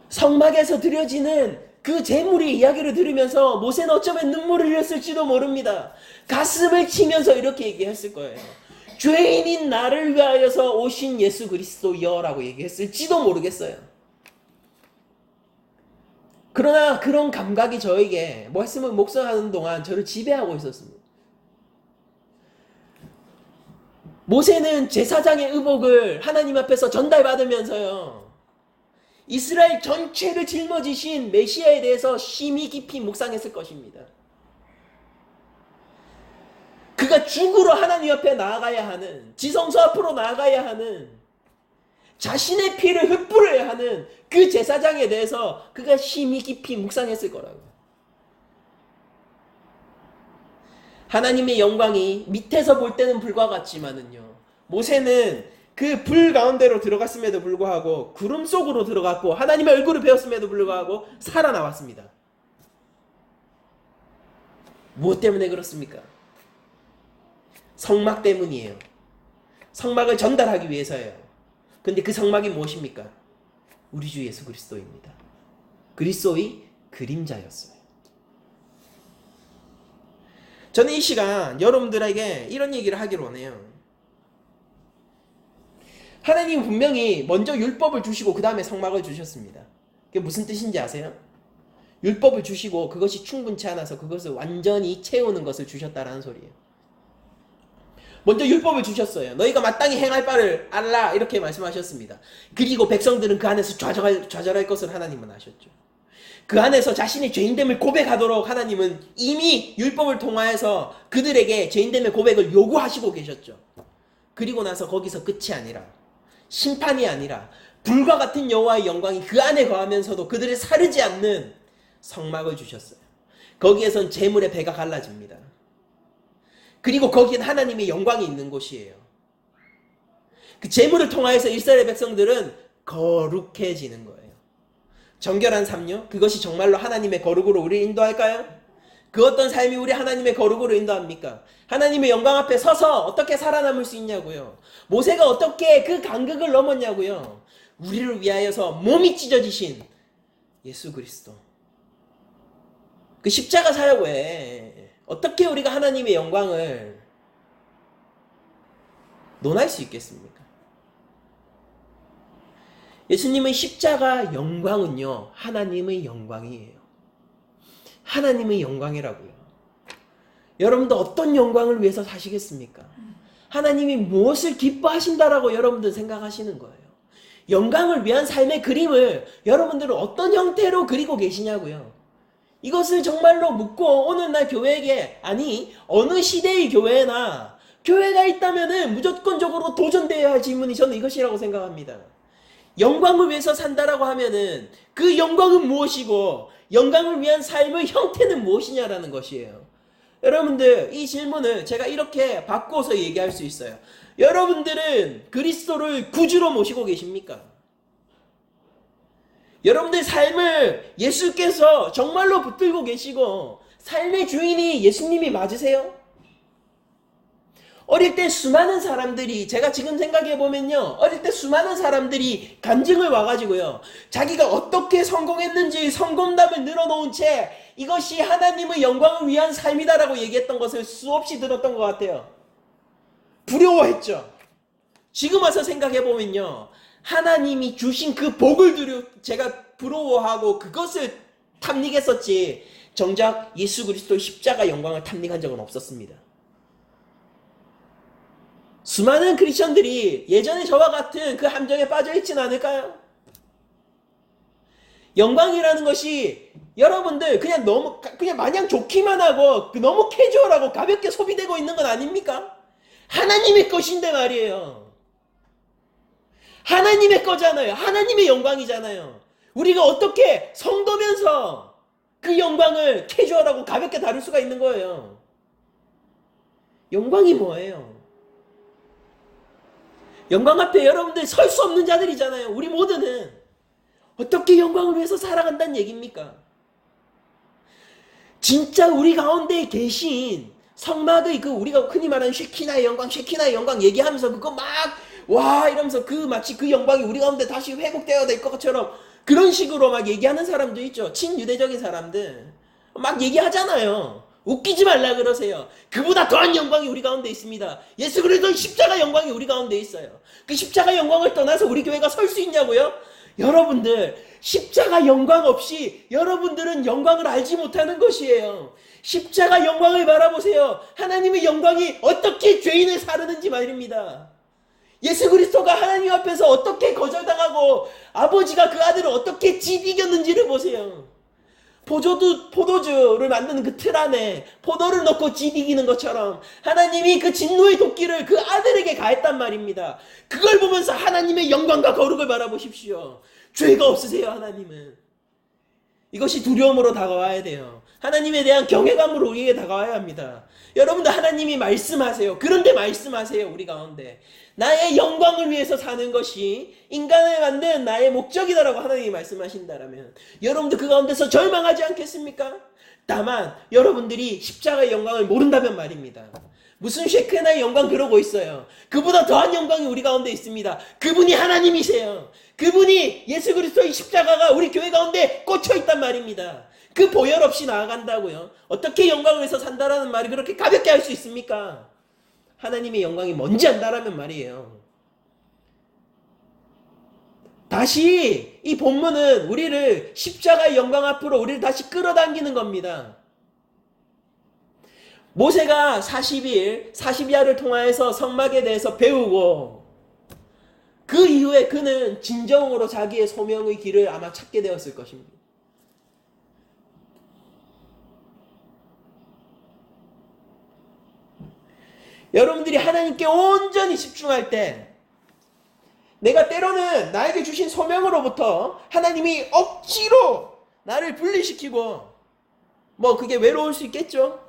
성막에서 드려지는 그 제물의 이야기를 들으면서 모세는 어쩌면 눈물을 흘렸을지도 모릅니다. 가슴을 치면서 이렇게 얘기했을 거예요. 죄인인 나를 위하여서 오신 예수 그리스도여 라고 얘기했을지도 모르겠어요. 그러나 그런 감각이 저에게 말씀을 묵상하는 동안 저를 지배하고 있었습니다. 모세는 제사장의 의복을 하나님 앞에서 전달받으면서요, 이스라엘 전체를 짊어지신 메시아에 대해서 심히 깊이 묵상했을 것입니다. 그가 죽으러 하나님 옆에 나아가야 하는, 지성소 앞으로 나아가야 하는, 자신의 피를 흩뿌려야 하는 그 제사장에 대해서 그가 심히 깊이 묵상했을 거라고요. 하나님의 영광이 밑에서 볼 때는 불과 같지만은요, 모세는 그 불 가운데로 들어갔음에도 불구하고 구름 속으로 들어갔고 하나님의 얼굴을 배웠음에도 불구하고 살아나왔습니다. 무엇 때문에 그렇습니까? 성막 때문이에요. 성막을 전달하기 위해서예요. 근데 그 성막이 무엇입니까? 우리 주 예수 그리스도입니다. 그리스도의 그림자였어요. 저는 이 시간 여러분들에게 이런 얘기를 하기로 원해요. 하나님 분명히 먼저 율법을 주시고 그 다음에 성막을 주셨습니다. 그게 무슨 뜻인지 아세요? 율법을 주시고 그것이 충분치 않아서 그것을 완전히 채우는 것을 주셨다라는 소리예요. 먼저 율법을 주셨어요. 너희가 마땅히 행할 바를 알라 이렇게 말씀하셨습니다. 그리고 백성들은 그 안에서 좌절할 것을 하나님은 아셨죠. 그 안에서 자신의 죄인됨을 고백하도록 하나님은 이미 율법을 통하여서 그들에게 죄인됨의 고백을 요구하시고 계셨죠. 그리고 나서 거기서 끝이 아니라, 심판이 아니라 불과 같은 여호와의 영광이 그 안에 거하면서도 그들을 사르지 않는 성막을 주셨어요. 거기에선 재물의 배가 갈라집니다. 그리고 거기엔 하나님의 영광이 있는 곳이에요. 그 재물을 통하여서 이스라엘 백성들은 거룩해지는 거예요. 정결한 삶요? 그것이 정말로 하나님의 거룩으로 우리를 인도할까요? 그 어떤 삶이 우리 하나님의 거룩으로 인도합니까? 하나님의 영광 앞에 서서 어떻게 살아남을 수 있냐고요? 모세가 어떻게 그 간극을 넘었냐고요? 우리를 위하여서 몸이 찢어지신 예수 그리스도. 그 십자가 사역에 어떻게 우리가 하나님의 영광을 논할 수 있겠습니까? 예수님의 십자가 영광은요, 하나님의 영광이에요. 하나님의 영광이라고요. 여러분도 어떤 영광을 위해서 사시겠습니까? 하나님이 무엇을 기뻐하신다라고 여러분들 생각하시는 거예요. 영광을 위한 삶의 그림을 여러분들은 어떤 형태로 그리고 계시냐고요. 이것을 정말로 묻고 오늘날 교회에, 아니 어느 시대의 교회나 교회가 있다면은 무조건적으로 도전되어야 할 질문이 저는 이것이라고 생각합니다. 영광을 위해서 산다라고 하면은 그 영광은 무엇이고 영광을 위한 삶의 형태는 무엇이냐라는 것이에요. 여러분들, 이 질문을 제가 이렇게 바꿔서 얘기할 수 있어요. 여러분들은 그리스도를 구주로 모시고 계십니까? 여러분들 삶을 예수께서 정말로 붙들고 계시고 삶의 주인이 예수님이 맞으세요? 어릴 때 수많은 사람들이, 제가 지금 생각해보면요, 어릴 때 수많은 사람들이 간증을 와가지고요, 자기가 어떻게 성공했는지 성공담을 늘어놓은 채 이것이 하나님의 영광을 위한 삶이다라고 얘기했던 것을 수없이 들었던 것 같아요. 부러워했죠. 지금 와서 생각해보면요, 하나님이 주신 그 복을 제가 부러워하고 그것을 탐닉했었지, 정작 예수 그리스도의 십자가 영광을 탐닉한 적은 없었습니다. 수많은 크리스천들이 예전에 저와 같은 그 함정에 빠져있지는 않을까요? 영광이라는 것이 여러분들 그냥 마냥 좋기만 하고 너무 캐주얼하고 가볍게 소비되고 있는 건 아닙니까? 하나님의 것인데 말이에요. 하나님의 거잖아요. 하나님의 영광이잖아요. 우리가 어떻게 성도면서 그 영광을 캐주얼하고 가볍게 다룰 수가 있는 거예요? 영광이 뭐예요? 영광 앞에 여러분들 설 수 없는 자들이잖아요. 우리 모두는 어떻게 영광을 위해서 살아간다는 얘기입니까? 진짜 우리 가운데 계신 성막의 그 우리가 흔히 말하는 쉐키나의 영광 얘기하면서 그거 막 와 이러면서 그 마치 그 영광이 우리 가운데 다시 회복되어야 될 것처럼 그런 식으로 막 얘기하는 사람도 있죠. 친유대적인 사람들 막 얘기하잖아요. 웃기지 말라 그러세요. 그보다 더한 영광이 우리 가운데 있습니다. 예수 그리스도의 십자가 영광이 우리 가운데 있어요. 그 십자가 영광을 떠나서 우리 교회가 설 수 있냐고요? 여러분들, 십자가 영광 없이 여러분들은 영광을 알지 못하는 것이에요. 십자가 영광을 바라보세요. 하나님의 영광이 어떻게 죄인을 사르는지 말입니다. 예수 그리스도가 하나님 앞에서 어떻게 거절당하고 아버지가 그 아들을 어떻게 집 이겼는지를 보세요. 포도주를 만드는 그 틀 안에 포도를 넣고 집 이기는 것처럼 하나님이 그 진노의 도끼를 그 아들에게 가했단 말입니다. 그걸 보면서 하나님의 영광과 거룩을 바라보십시오. 죄가 없으세요, 하나님은. 이것이 두려움으로 다가와야 돼요. 하나님에 대한 경외감으로 우리에게 다가와야 합니다. 여러분들, 하나님이 말씀하세요. 그런데 말씀하세요, 우리 가운데. 나의 영광을 위해서 사는 것이 인간을 만든 나의 목적이다라고 하나님이 말씀하신다라면 여러분들 그 가운데서 절망하지 않겠습니까? 다만 여러분들이 십자가의 영광을 모른다면 말입니다. 무슨 쉐크나의 영광 그러고 있어요. 그보다 더한 영광이 우리 가운데 있습니다. 그분이 하나님이세요. 그분이 예수 그리스도의 십자가가 우리 교회 가운데 꽂혀 있단 말입니다. 그 보혈 없이 나아간다고요. 어떻게 영광을 위해서 산다라는 말이 그렇게 가볍게 할 수 있습니까? 하나님의 영광이 뭔지 안다라면 말이에요. 다시 이 본문은 우리를 십자가의 영광 앞으로 우리를 다시 끌어당기는 겁니다. 모세가 40일, 40야를 통하여서 성막에 대해서 배우고 그 이후에 그는 진정으로 자기의 소명의 길을 아마 찾게 되었을 것입니다. 여러분들이 하나님께 온전히 집중할 때 내가 때로는 나에게 주신 소명으로부터 하나님이 억지로 나를 분리시키고 뭐 그게 외로울 수 있겠죠.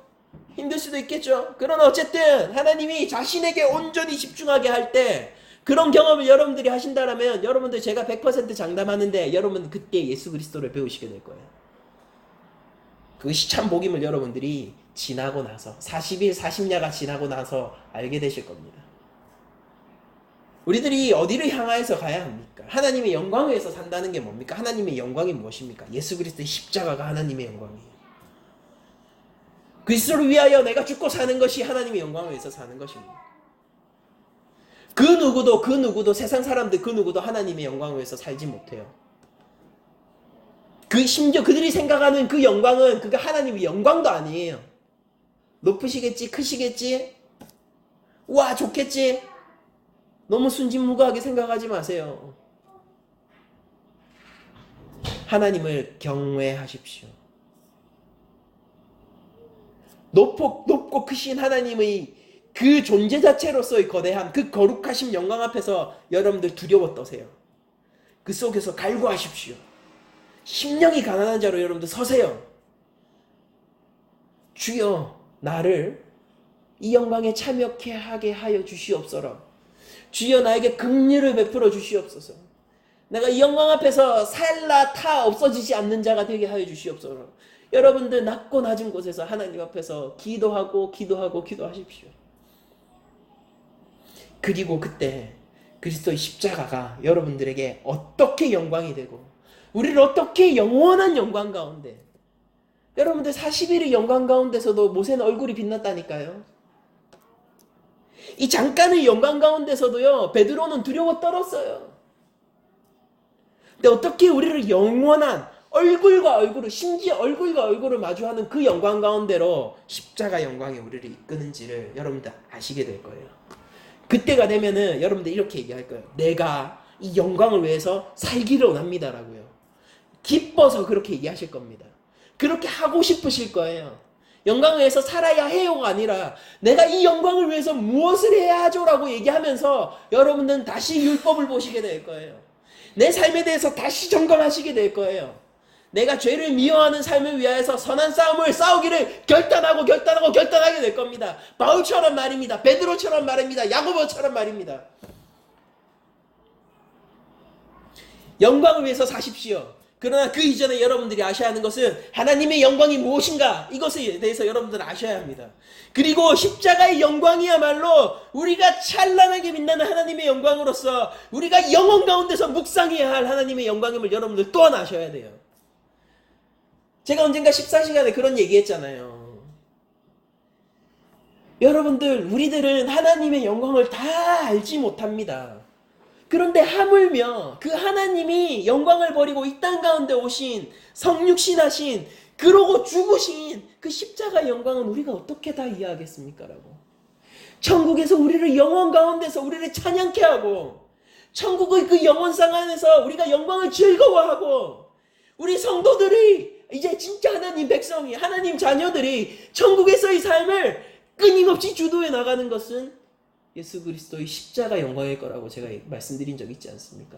힘들 수도 있겠죠. 그러나 어쨌든 하나님이 자신에게 온전히 집중하게 할 때 그런 경험을 여러분들이 하신다면 여러분들 제가 100% 장담하는데 여러분 그때 예수 그리스도를 배우시게 될 거예요. 그것이 참 복임을 여러분들이 지나고 나서 40일 40야가 지나고 나서 알게 되실 겁니다. 우리들이 어디를 향하여서 가야 합니까? 하나님의 영광을 위해서 산다는 게 뭡니까? 하나님의 영광이 무엇입니까? 예수 그리스도의 십자가가 하나님의 영광이에요. 그리스도를 위하여 내가 죽고 사는 것이 하나님의 영광을 위해서 사는 것입니다. 그 누구도 세상 사람들 그 누구도 하나님의 영광을 위해서 살지 못해요. 심지어 그들이 생각하는 그 영광은 그게 하나님의 영광도 아니에요. 높으시겠지, 크시겠지, 와 좋겠지. 너무 순진무구하게 생각하지 마세요. 하나님을 경외하십시오. 높고 크신 하나님의 그 존재 자체로서의 거대한 그 거룩하신 영광 앞에서 여러분들 두려워 떠세요. 그 속에서 갈구하십시오. 심령이 가난한 자로 여러분들 서세요. 주여 나를 이 영광에 참여케 하게 하여 주시옵소서. 주여 나에게 긍휼을 베풀어 주시옵소서. 내가 이 영광 앞에서 살라 타 없어지지 않는 자가 되게 하여 주시옵소서. 여러분들 낮고 낮은 곳에서 하나님 앞에서 기도하십시오. 그리고 그때 그리스도의 십자가가 여러분들에게 어떻게 영광이 되고 우리를 어떻게 영원한 영광 가운데, 여러분들 40일의 영광 가운데서도 모세는 얼굴이 빛났다니까요. 이 잠깐의 영광 가운데서도요 베드로는 두려워 떨었어요. 근데 어떻게 우리를 영원한 얼굴과 얼굴을, 심지어 얼굴과 얼굴을 마주하는 그 영광 가운데로 십자가 영광이 우리를 이끄는지를 여러분들 아시게 될 거예요. 그때가 되면은 여러분들 이렇게 얘기할 거예요. 내가 이 영광을 위해서 살기를 원합니다라고요. 기뻐서 그렇게 얘기하실 겁니다. 그렇게 하고 싶으실 거예요. 영광을 위해서 살아야 해요가 아니라 내가 이 영광을 위해서 무엇을 해야 하죠라고 얘기하면서 여러분들은 다시 율법을 보시게 될 거예요. 내 삶에 대해서 다시 점검하시게 될 거예요. 내가 죄를 미워하는 삶을 위하여서 선한 싸움을 싸우기를 결단하게 될 겁니다. 바울처럼 말입니다. 베드로처럼 말입니다. 야고보처럼 말입니다. 영광을 위해서 사십시오. 그러나 그 이전에 여러분들이 아셔야 하는 것은 하나님의 영광이 무엇인가, 이것에 대해서 여러분들은 아셔야 합니다. 그리고 십자가의 영광이야말로 우리가 찬란하게 빛나는 하나님의 영광으로서 우리가 영혼 가운데서 묵상해야 할 하나님의 영광임을 여러분들 또한 아셔야 돼요. 제가 언젠가 14시간에 그런 얘기했잖아요. 여러분들, 우리들은 하나님의 영광을 다 알지 못합니다. 그런데 하물며 그 하나님이 영광을 버리고 이 땅 가운데 오신, 성육신하신, 그러고 죽으신 그 십자가 영광은 우리가 어떻게 다 이해하겠습니까? 라고. 천국에서 우리를 영원 가운데서 우리를 찬양케 하고, 천국의 그 영원상 안에서 우리가 영광을 즐거워하고, 우리 성도들이 이제 진짜 하나님 백성이, 하나님 자녀들이 천국에서의 삶을 끊임없이 주도해 나가는 것은 예수 그리스도의 십자가 영광일 거라고 제가 말씀드린 적 있지 않습니까?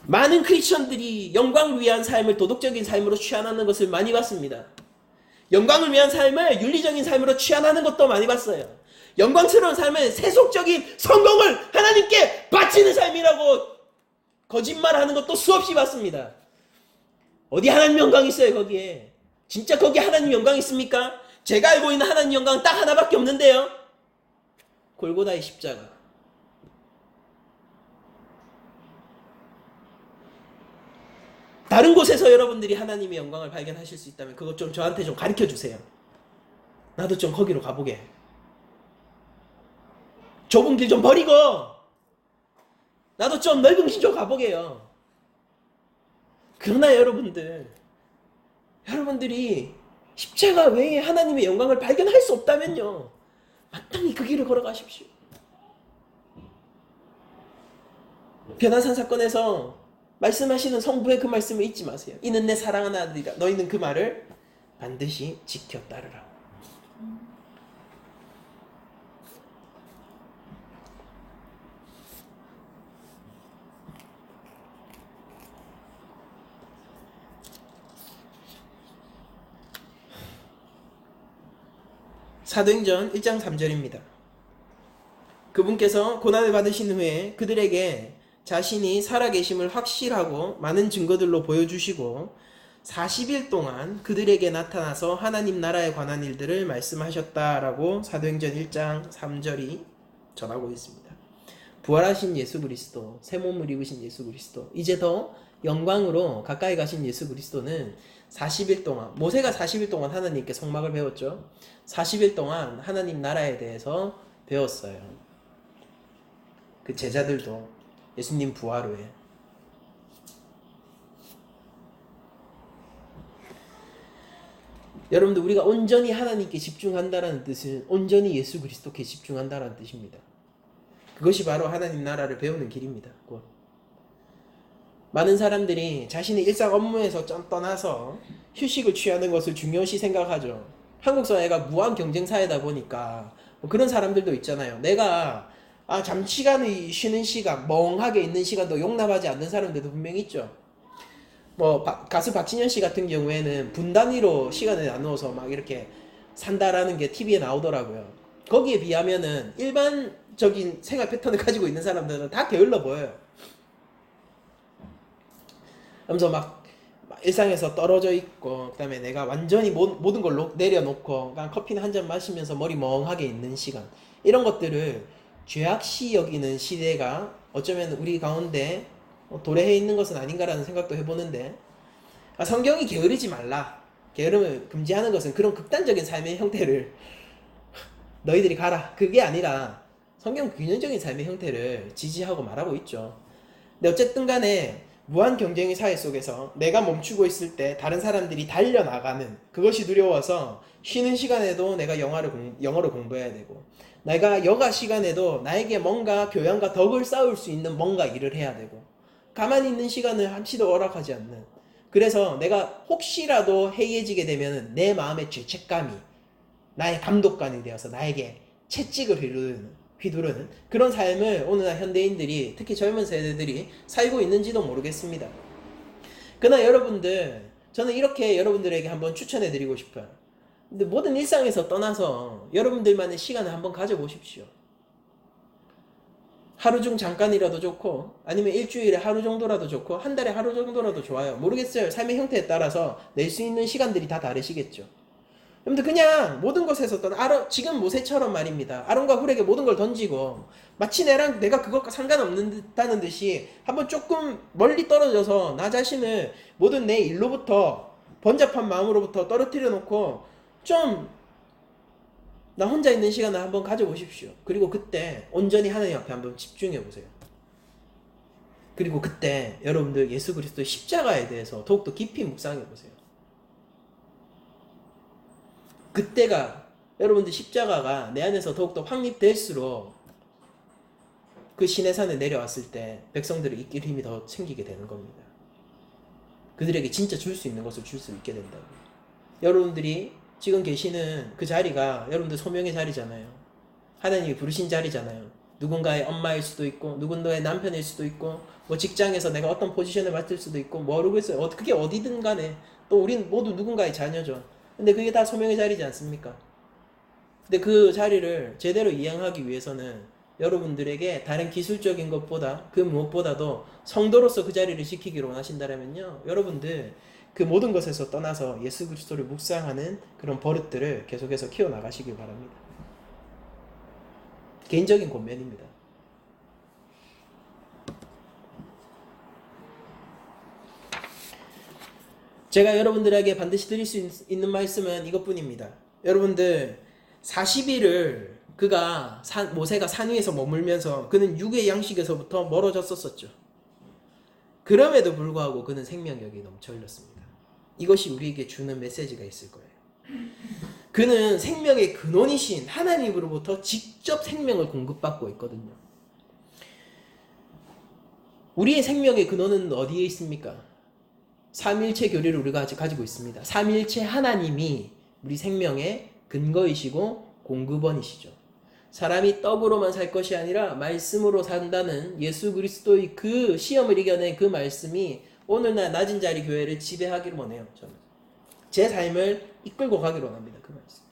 많은 크리스천들이 영광을 위한 삶을 도덕적인 삶으로 취하는 것을 많이 봤습니다. 영광을 위한 삶을 윤리적인 삶으로 취하는 것도 많이 봤어요. 영광스러운 삶은 세속적인 성공을 하나님께 바치는 삶이라고 거짓말하는 것도 수없이 봤습니다. 어디 하나님 영광이 있어요 거기에? 진짜 거기 하나님 영광이 있습니까? 제가 알고 있는 하나님 영광은 딱 하나밖에 없는데요. 골고다의 십자가. 다른 곳에서 여러분들이 하나님의 영광을 발견하실 수 있다면 그것 좀 저한테 좀 가르쳐 주세요. 나도 좀 거기로 가보게. 좁은 길 좀 버리고 나도 좀 넓은 길 좀 가보게요. 그러나 여러분들이 십자가 외에 하나님의 영광을 발견할 수 없다면요, 마땅히 그 길을 걸어가십시오. 변화산 사건에서 말씀하시는 성부의 그 말씀을 잊지 마세요. 이는 내 사랑하는 아들이라. 너희는 그 말을 반드시 지켜 따르라. 사도행전 1장 3절입니다. 그분께서 고난을 받으신 후에 그들에게 자신이 살아계심을 확실하고 많은 증거들로 보여주시고 40일 동안 그들에게 나타나서 하나님 나라에 관한 일들을 말씀하셨다라고 사도행전 1장 3절이 전하고 있습니다. 부활하신 예수 그리스도, 새 몸을 입으신 예수 그리스도, 이제 더 영광으로 가까이 가신 예수 그리스도는 40일 동안, 모세가 40일 동안 하나님께 성막을 배웠죠. 40일 동안 하나님 나라에 대해서 배웠어요. 그 제자들도 예수님 부활 후에. 여러분들, 우리가 온전히 하나님께 집중한다라는 뜻은 온전히 예수 그리스도께 집중한다라는 뜻입니다. 그것이 바로 하나님 나라를 배우는 길입니다. 많은 사람들이 자신의 일상 업무에서 좀 떠나서 휴식을 취하는 것을 중요시 생각하죠. 한국 사회가 무한 경쟁 사회다 보니까 그런 사람들도 있잖아요. 내가 잠시간의 쉬는 시간, 멍하게 있는 시간도 용납하지 않는 사람들도 분명히 있죠. 가수 박진현 씨 같은 경우에는 분 단위로 시간을 나누어서 막 이렇게 산다라는 게 TV에 나오더라고요. 거기에 비하면은 일반적인 생활 패턴을 가지고 있는 사람들은 다 게을러 보여요. 그러면서 막 일상에서 떨어져 있고, 그 다음에 내가 완전히 모든 걸 내려놓고 그냥 커피는 한 잔 마시면서 머리 멍하게 있는 시간, 이런 것들을 죄악시 여기는 시대가 어쩌면 우리 가운데 도래해 있는 것은 아닌가라는 생각도 해보는데, 성경이 게으르지 말라, 게으름을 금지하는 것은 그런 극단적인 삶의 형태를 너희들이 가라, 그게 아니라 성경 균형적인 삶의 형태를 지지하고 말하고 있죠. 근데 어쨌든 간에 무한 경쟁의 사회 속에서 내가 멈추고 있을 때 다른 사람들이 달려나가는 그것이 두려워서 쉬는 시간에도 내가 영어를 공부해야 되고, 내가 여가 시간에도 나에게 뭔가 교양과 덕을 쌓을 수 있는 뭔가 일을 해야 되고, 가만히 있는 시간을 한치도 허락하지 않는, 그래서 내가 혹시라도 해이해지게 되면 내 마음의 죄책감이 나의 감독관이 되어서 나에게 채찍을 휘두르는 그런 삶을 오늘날 현대인들이, 특히 젊은 세대들이 살고 있는지도 모르겠습니다. 그러나 여러분들, 저는 이렇게 여러분들에게 한번 추천해 드리고 싶어요. 근데 모든 일상에서 떠나서 여러분들만의 시간을 한번 가져보십시오. 하루 중 잠깐이라도 좋고, 아니면 일주일에 하루 정도라도 좋고, 한 달에 하루 정도라도 좋아요. 모르겠어요. 삶의 형태에 따라서 낼 수 있는 시간들이 다 다르시겠죠. 여러분들, 그냥 모든 것에서 지금 모세처럼 말입니다. 아론과 훌에게 모든 걸 던지고 마치 내가 그것과 상관없는다는 듯이 한번 조금 멀리 떨어져서 나 자신을 모든 내 일로부터, 번잡한 마음으로부터 떨어뜨려 놓고 좀 나 혼자 있는 시간을 한번 가져보십시오. 그리고 그때 온전히 하나님 앞에 한번 집중해 보세요. 그리고 그때 여러분들 예수 그리스도의 십자가에 대해서 더욱더 깊이 묵상해 보세요. 그때가, 여러분들 십자가가 내 안에서 더욱더 확립될수록 그 시내산에 내려왔을 때 백성들을 이길 힘이 더 생기게 되는 겁니다. 그들에게 진짜 줄 수 있는 것을 줄 수 있게 된다고. 여러분들이 지금 계시는 그 자리가 여러분들 소명의 자리잖아요. 하나님이 부르신 자리잖아요. 누군가의 엄마일 수도 있고, 누군가의 남편일 수도 있고, 직장에서 내가 어떤 포지션을 맡을 수도 있고, 모르겠어요. 그게 어디든 간에 또 우린 모두 누군가의 자녀죠. 근데 그게 다 소명의 자리지 않습니까? 근데 그 자리를 제대로 이행하기 위해서는 여러분들에게 다른 기술적인 것보다, 그 무엇보다도 성도로서 그 자리를 지키기를 원하신다면요, 여러분들 그 모든 것에서 떠나서 예수 그리스도를 묵상하는 그런 버릇들을 계속해서 키워나가시길 바랍니다. 개인적인 권면입니다. 제가 여러분들에게 반드시 드릴 수 있는 말씀은 이것뿐입니다. 여러분들 40일을 모세가 산 위에서 머물면서 그는 육의 양식에서부터 멀어졌었죠. 그럼에도 불구하고 그는 생명력이 넘쳐 흘렸습니다. 이것이 우리에게 주는 메시지가 있을 거예요. 그는 생명의 근원이신 하나님으로부터 직접 생명을 공급받고 있거든요. 우리의 생명의 근원은 어디에 있습니까? 삼일체 교리를 우리가 아직 가지고 있습니다. 삼일체 하나님이 우리 생명의 근거이시고 공급원이시죠. 사람이 떡으로만 살 것이 아니라 말씀으로 산다는 예수 그리스도의 그 시험을 이겨낸 그 말씀이 오늘날 낮은 자리 교회를 지배하기를 원해요. 저는 제 삶을 이끌고 가기를 원합니다. 그 말씀.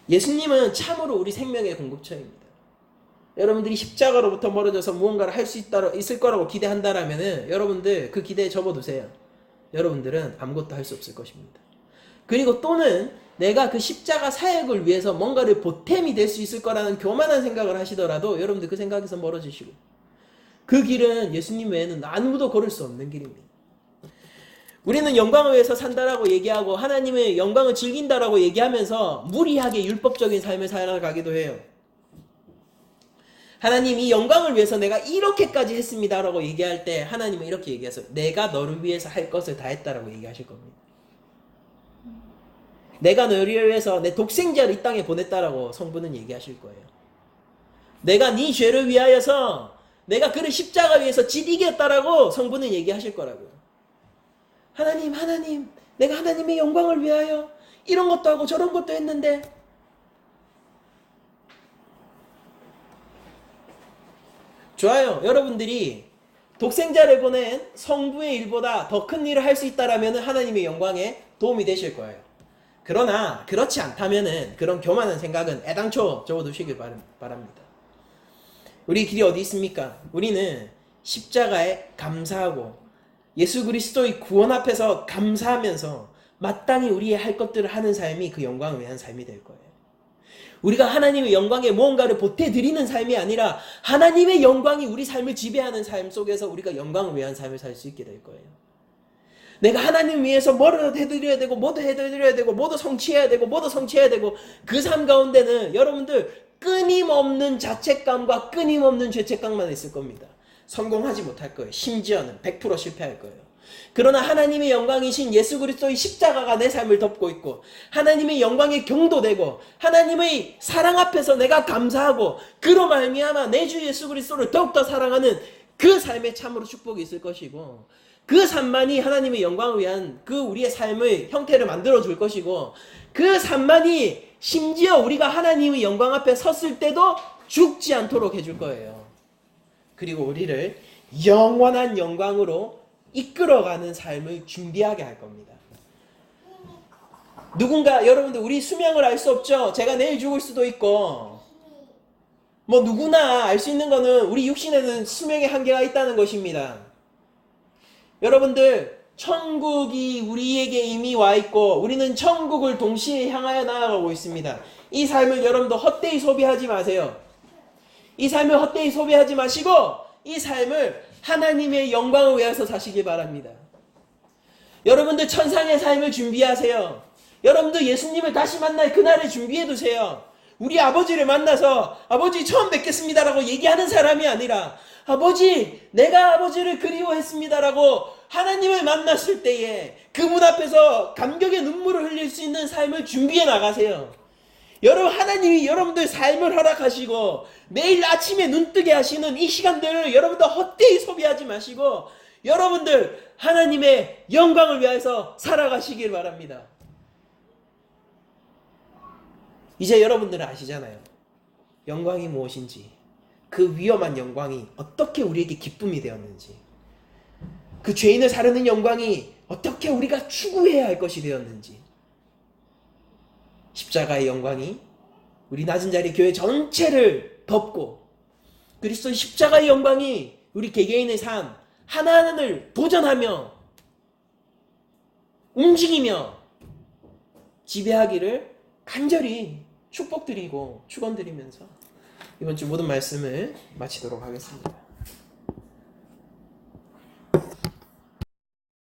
예수님은 참으로 우리 생명의 공급처입니다. 여러분들이 십자가로부터 멀어져서 무언가를 할 수 있을 거라고 기대한다라면은 여러분들 그 기대에 접어두세요. 여러분들은 아무것도 할 수 없을 것입니다. 그리고 또는 내가 그 십자가 사역을 위해서 뭔가를 보탬이 될 수 있을 거라는 교만한 생각을 하시더라도 여러분들 그 생각에서 멀어지시고, 그 길은 예수님 외에는 아무도 걸을 수 없는 길입니다. 우리는 영광을 위해서 산다라고 얘기하고 하나님의 영광을 즐긴다라고 얘기하면서 무리하게 율법적인 삶을 살아가기도 해요. 하나님 이 영광을 위해서 내가 이렇게까지 했습니다라고 얘기할 때 하나님은 이렇게 얘기하세요. 내가 너를 위해서 할 것을 다 했다라고 얘기하실 겁니다. 내가 너를 위해서 내 독생자를 이 땅에 보냈다라고 성부는 얘기하실 거예요. 내가 네 죄를 위하여서 내가 그를 십자가 위에서 이겼다라고 성부는 얘기하실 거라고요. 하나님 내가 하나님의 영광을 위하여 이런 것도 하고 저런 것도 했는데, 좋아요. 여러분들이 독생자를 보낸 성부의 일보다 더 큰 일을 할 수 있다라면 하나님의 영광에 도움이 되실 거예요. 그러나 그렇지 않다면은 그런 교만한 생각은 애당초 접어두시길 바랍니다. 우리 길이 어디 있습니까? 우리는 십자가에 감사하고 예수 그리스도의 구원 앞에서 감사하면서 마땅히 우리의 할 것들을 하는 삶이 그 영광을 위한 삶이 될 거예요. 우리가 하나님의 영광에 무언가를 보태드리는 삶이 아니라 하나님의 영광이 우리 삶을 지배하는 삶 속에서 우리가 영광을 위한 삶을 살 수 있게 될 거예요. 내가 하나님 위해서 뭐를 해드려야 되고 뭐도 해드려야 되고 뭐도 성취해야 되고 그 삶 가운데는 여러분들 끊임없는 자책감과 끊임없는 죄책감만 있을 겁니다. 성공하지 못할 거예요. 심지어는 100% 실패할 거예요. 그러나 하나님의 영광이신 예수 그리스도의 십자가가 내 삶을 덮고 있고 하나님의 영광에 경도되고 하나님의 사랑 앞에서 내가 감사하고 그로 말미암아 내 주 예수 그리스도를 더욱더 사랑하는 그 삶에 참으로 축복이 있을 것이고, 그 삶만이 하나님의 영광을 위한 그 우리의 삶의 형태를 만들어 줄 것이고, 그 삶만이 심지어 우리가 하나님의 영광 앞에 섰을 때도 죽지 않도록 해줄 거예요. 그리고 우리를 영원한 영광으로 이끌어가는 삶을 준비하게 할 겁니다. 누군가, 여러분들 우리 수명을 알 수 없죠. 제가 내일 죽을 수도 있고, 뭐 누구나 알 수 있는 거는 우리 육신에는 수명의 한계가 있다는 것입니다. 여러분들 천국이 우리에게 이미 와 있고 우리는 천국을 동시에 향하여 나아가고 있습니다. 이 삶을 여러분도 헛되이 소비하지 마세요. 이 삶을 헛되이 소비하지 마시고 이 삶을 하나님의 영광을 위해서 사시기 바랍니다. 여러분들 천상의 삶을 준비하세요. 여러분들 예수님을 다시 만날 그날을 준비해 두세요. 우리 아버지를 만나서 아버지 처음 뵙겠습니다라고 얘기하는 사람이 아니라 아버지 내가 아버지를 그리워했습니다라고 하나님을 만났을 때에 그 문 앞에서 감격의 눈물을 흘릴 수 있는 삶을 준비해 나가세요. 여러분, 하나님이 여러분들 삶을 허락하시고 매일 아침에 눈뜨게 하시는 이 시간들을 여러분들 헛되이 소비하지 마시고 여러분들 하나님의 영광을 위해서 살아가시길 바랍니다. 이제 여러분들은 아시잖아요. 영광이 무엇인지, 그 위험한 영광이 어떻게 우리에게 기쁨이 되었는지, 그 죄인을 사르는 영광이 어떻게 우리가 추구해야 할 것이 되었는지, 십자가의 영광이 우리 낮은 자리 교회 전체를 덮고 그리스도의 십자가의 영광이 우리 개개인의 삶 하나하나를 도전하며 움직이며 지배하기를 간절히 축복드리고 축원드리면서 이번 주 모든 말씀을 마치도록 하겠습니다.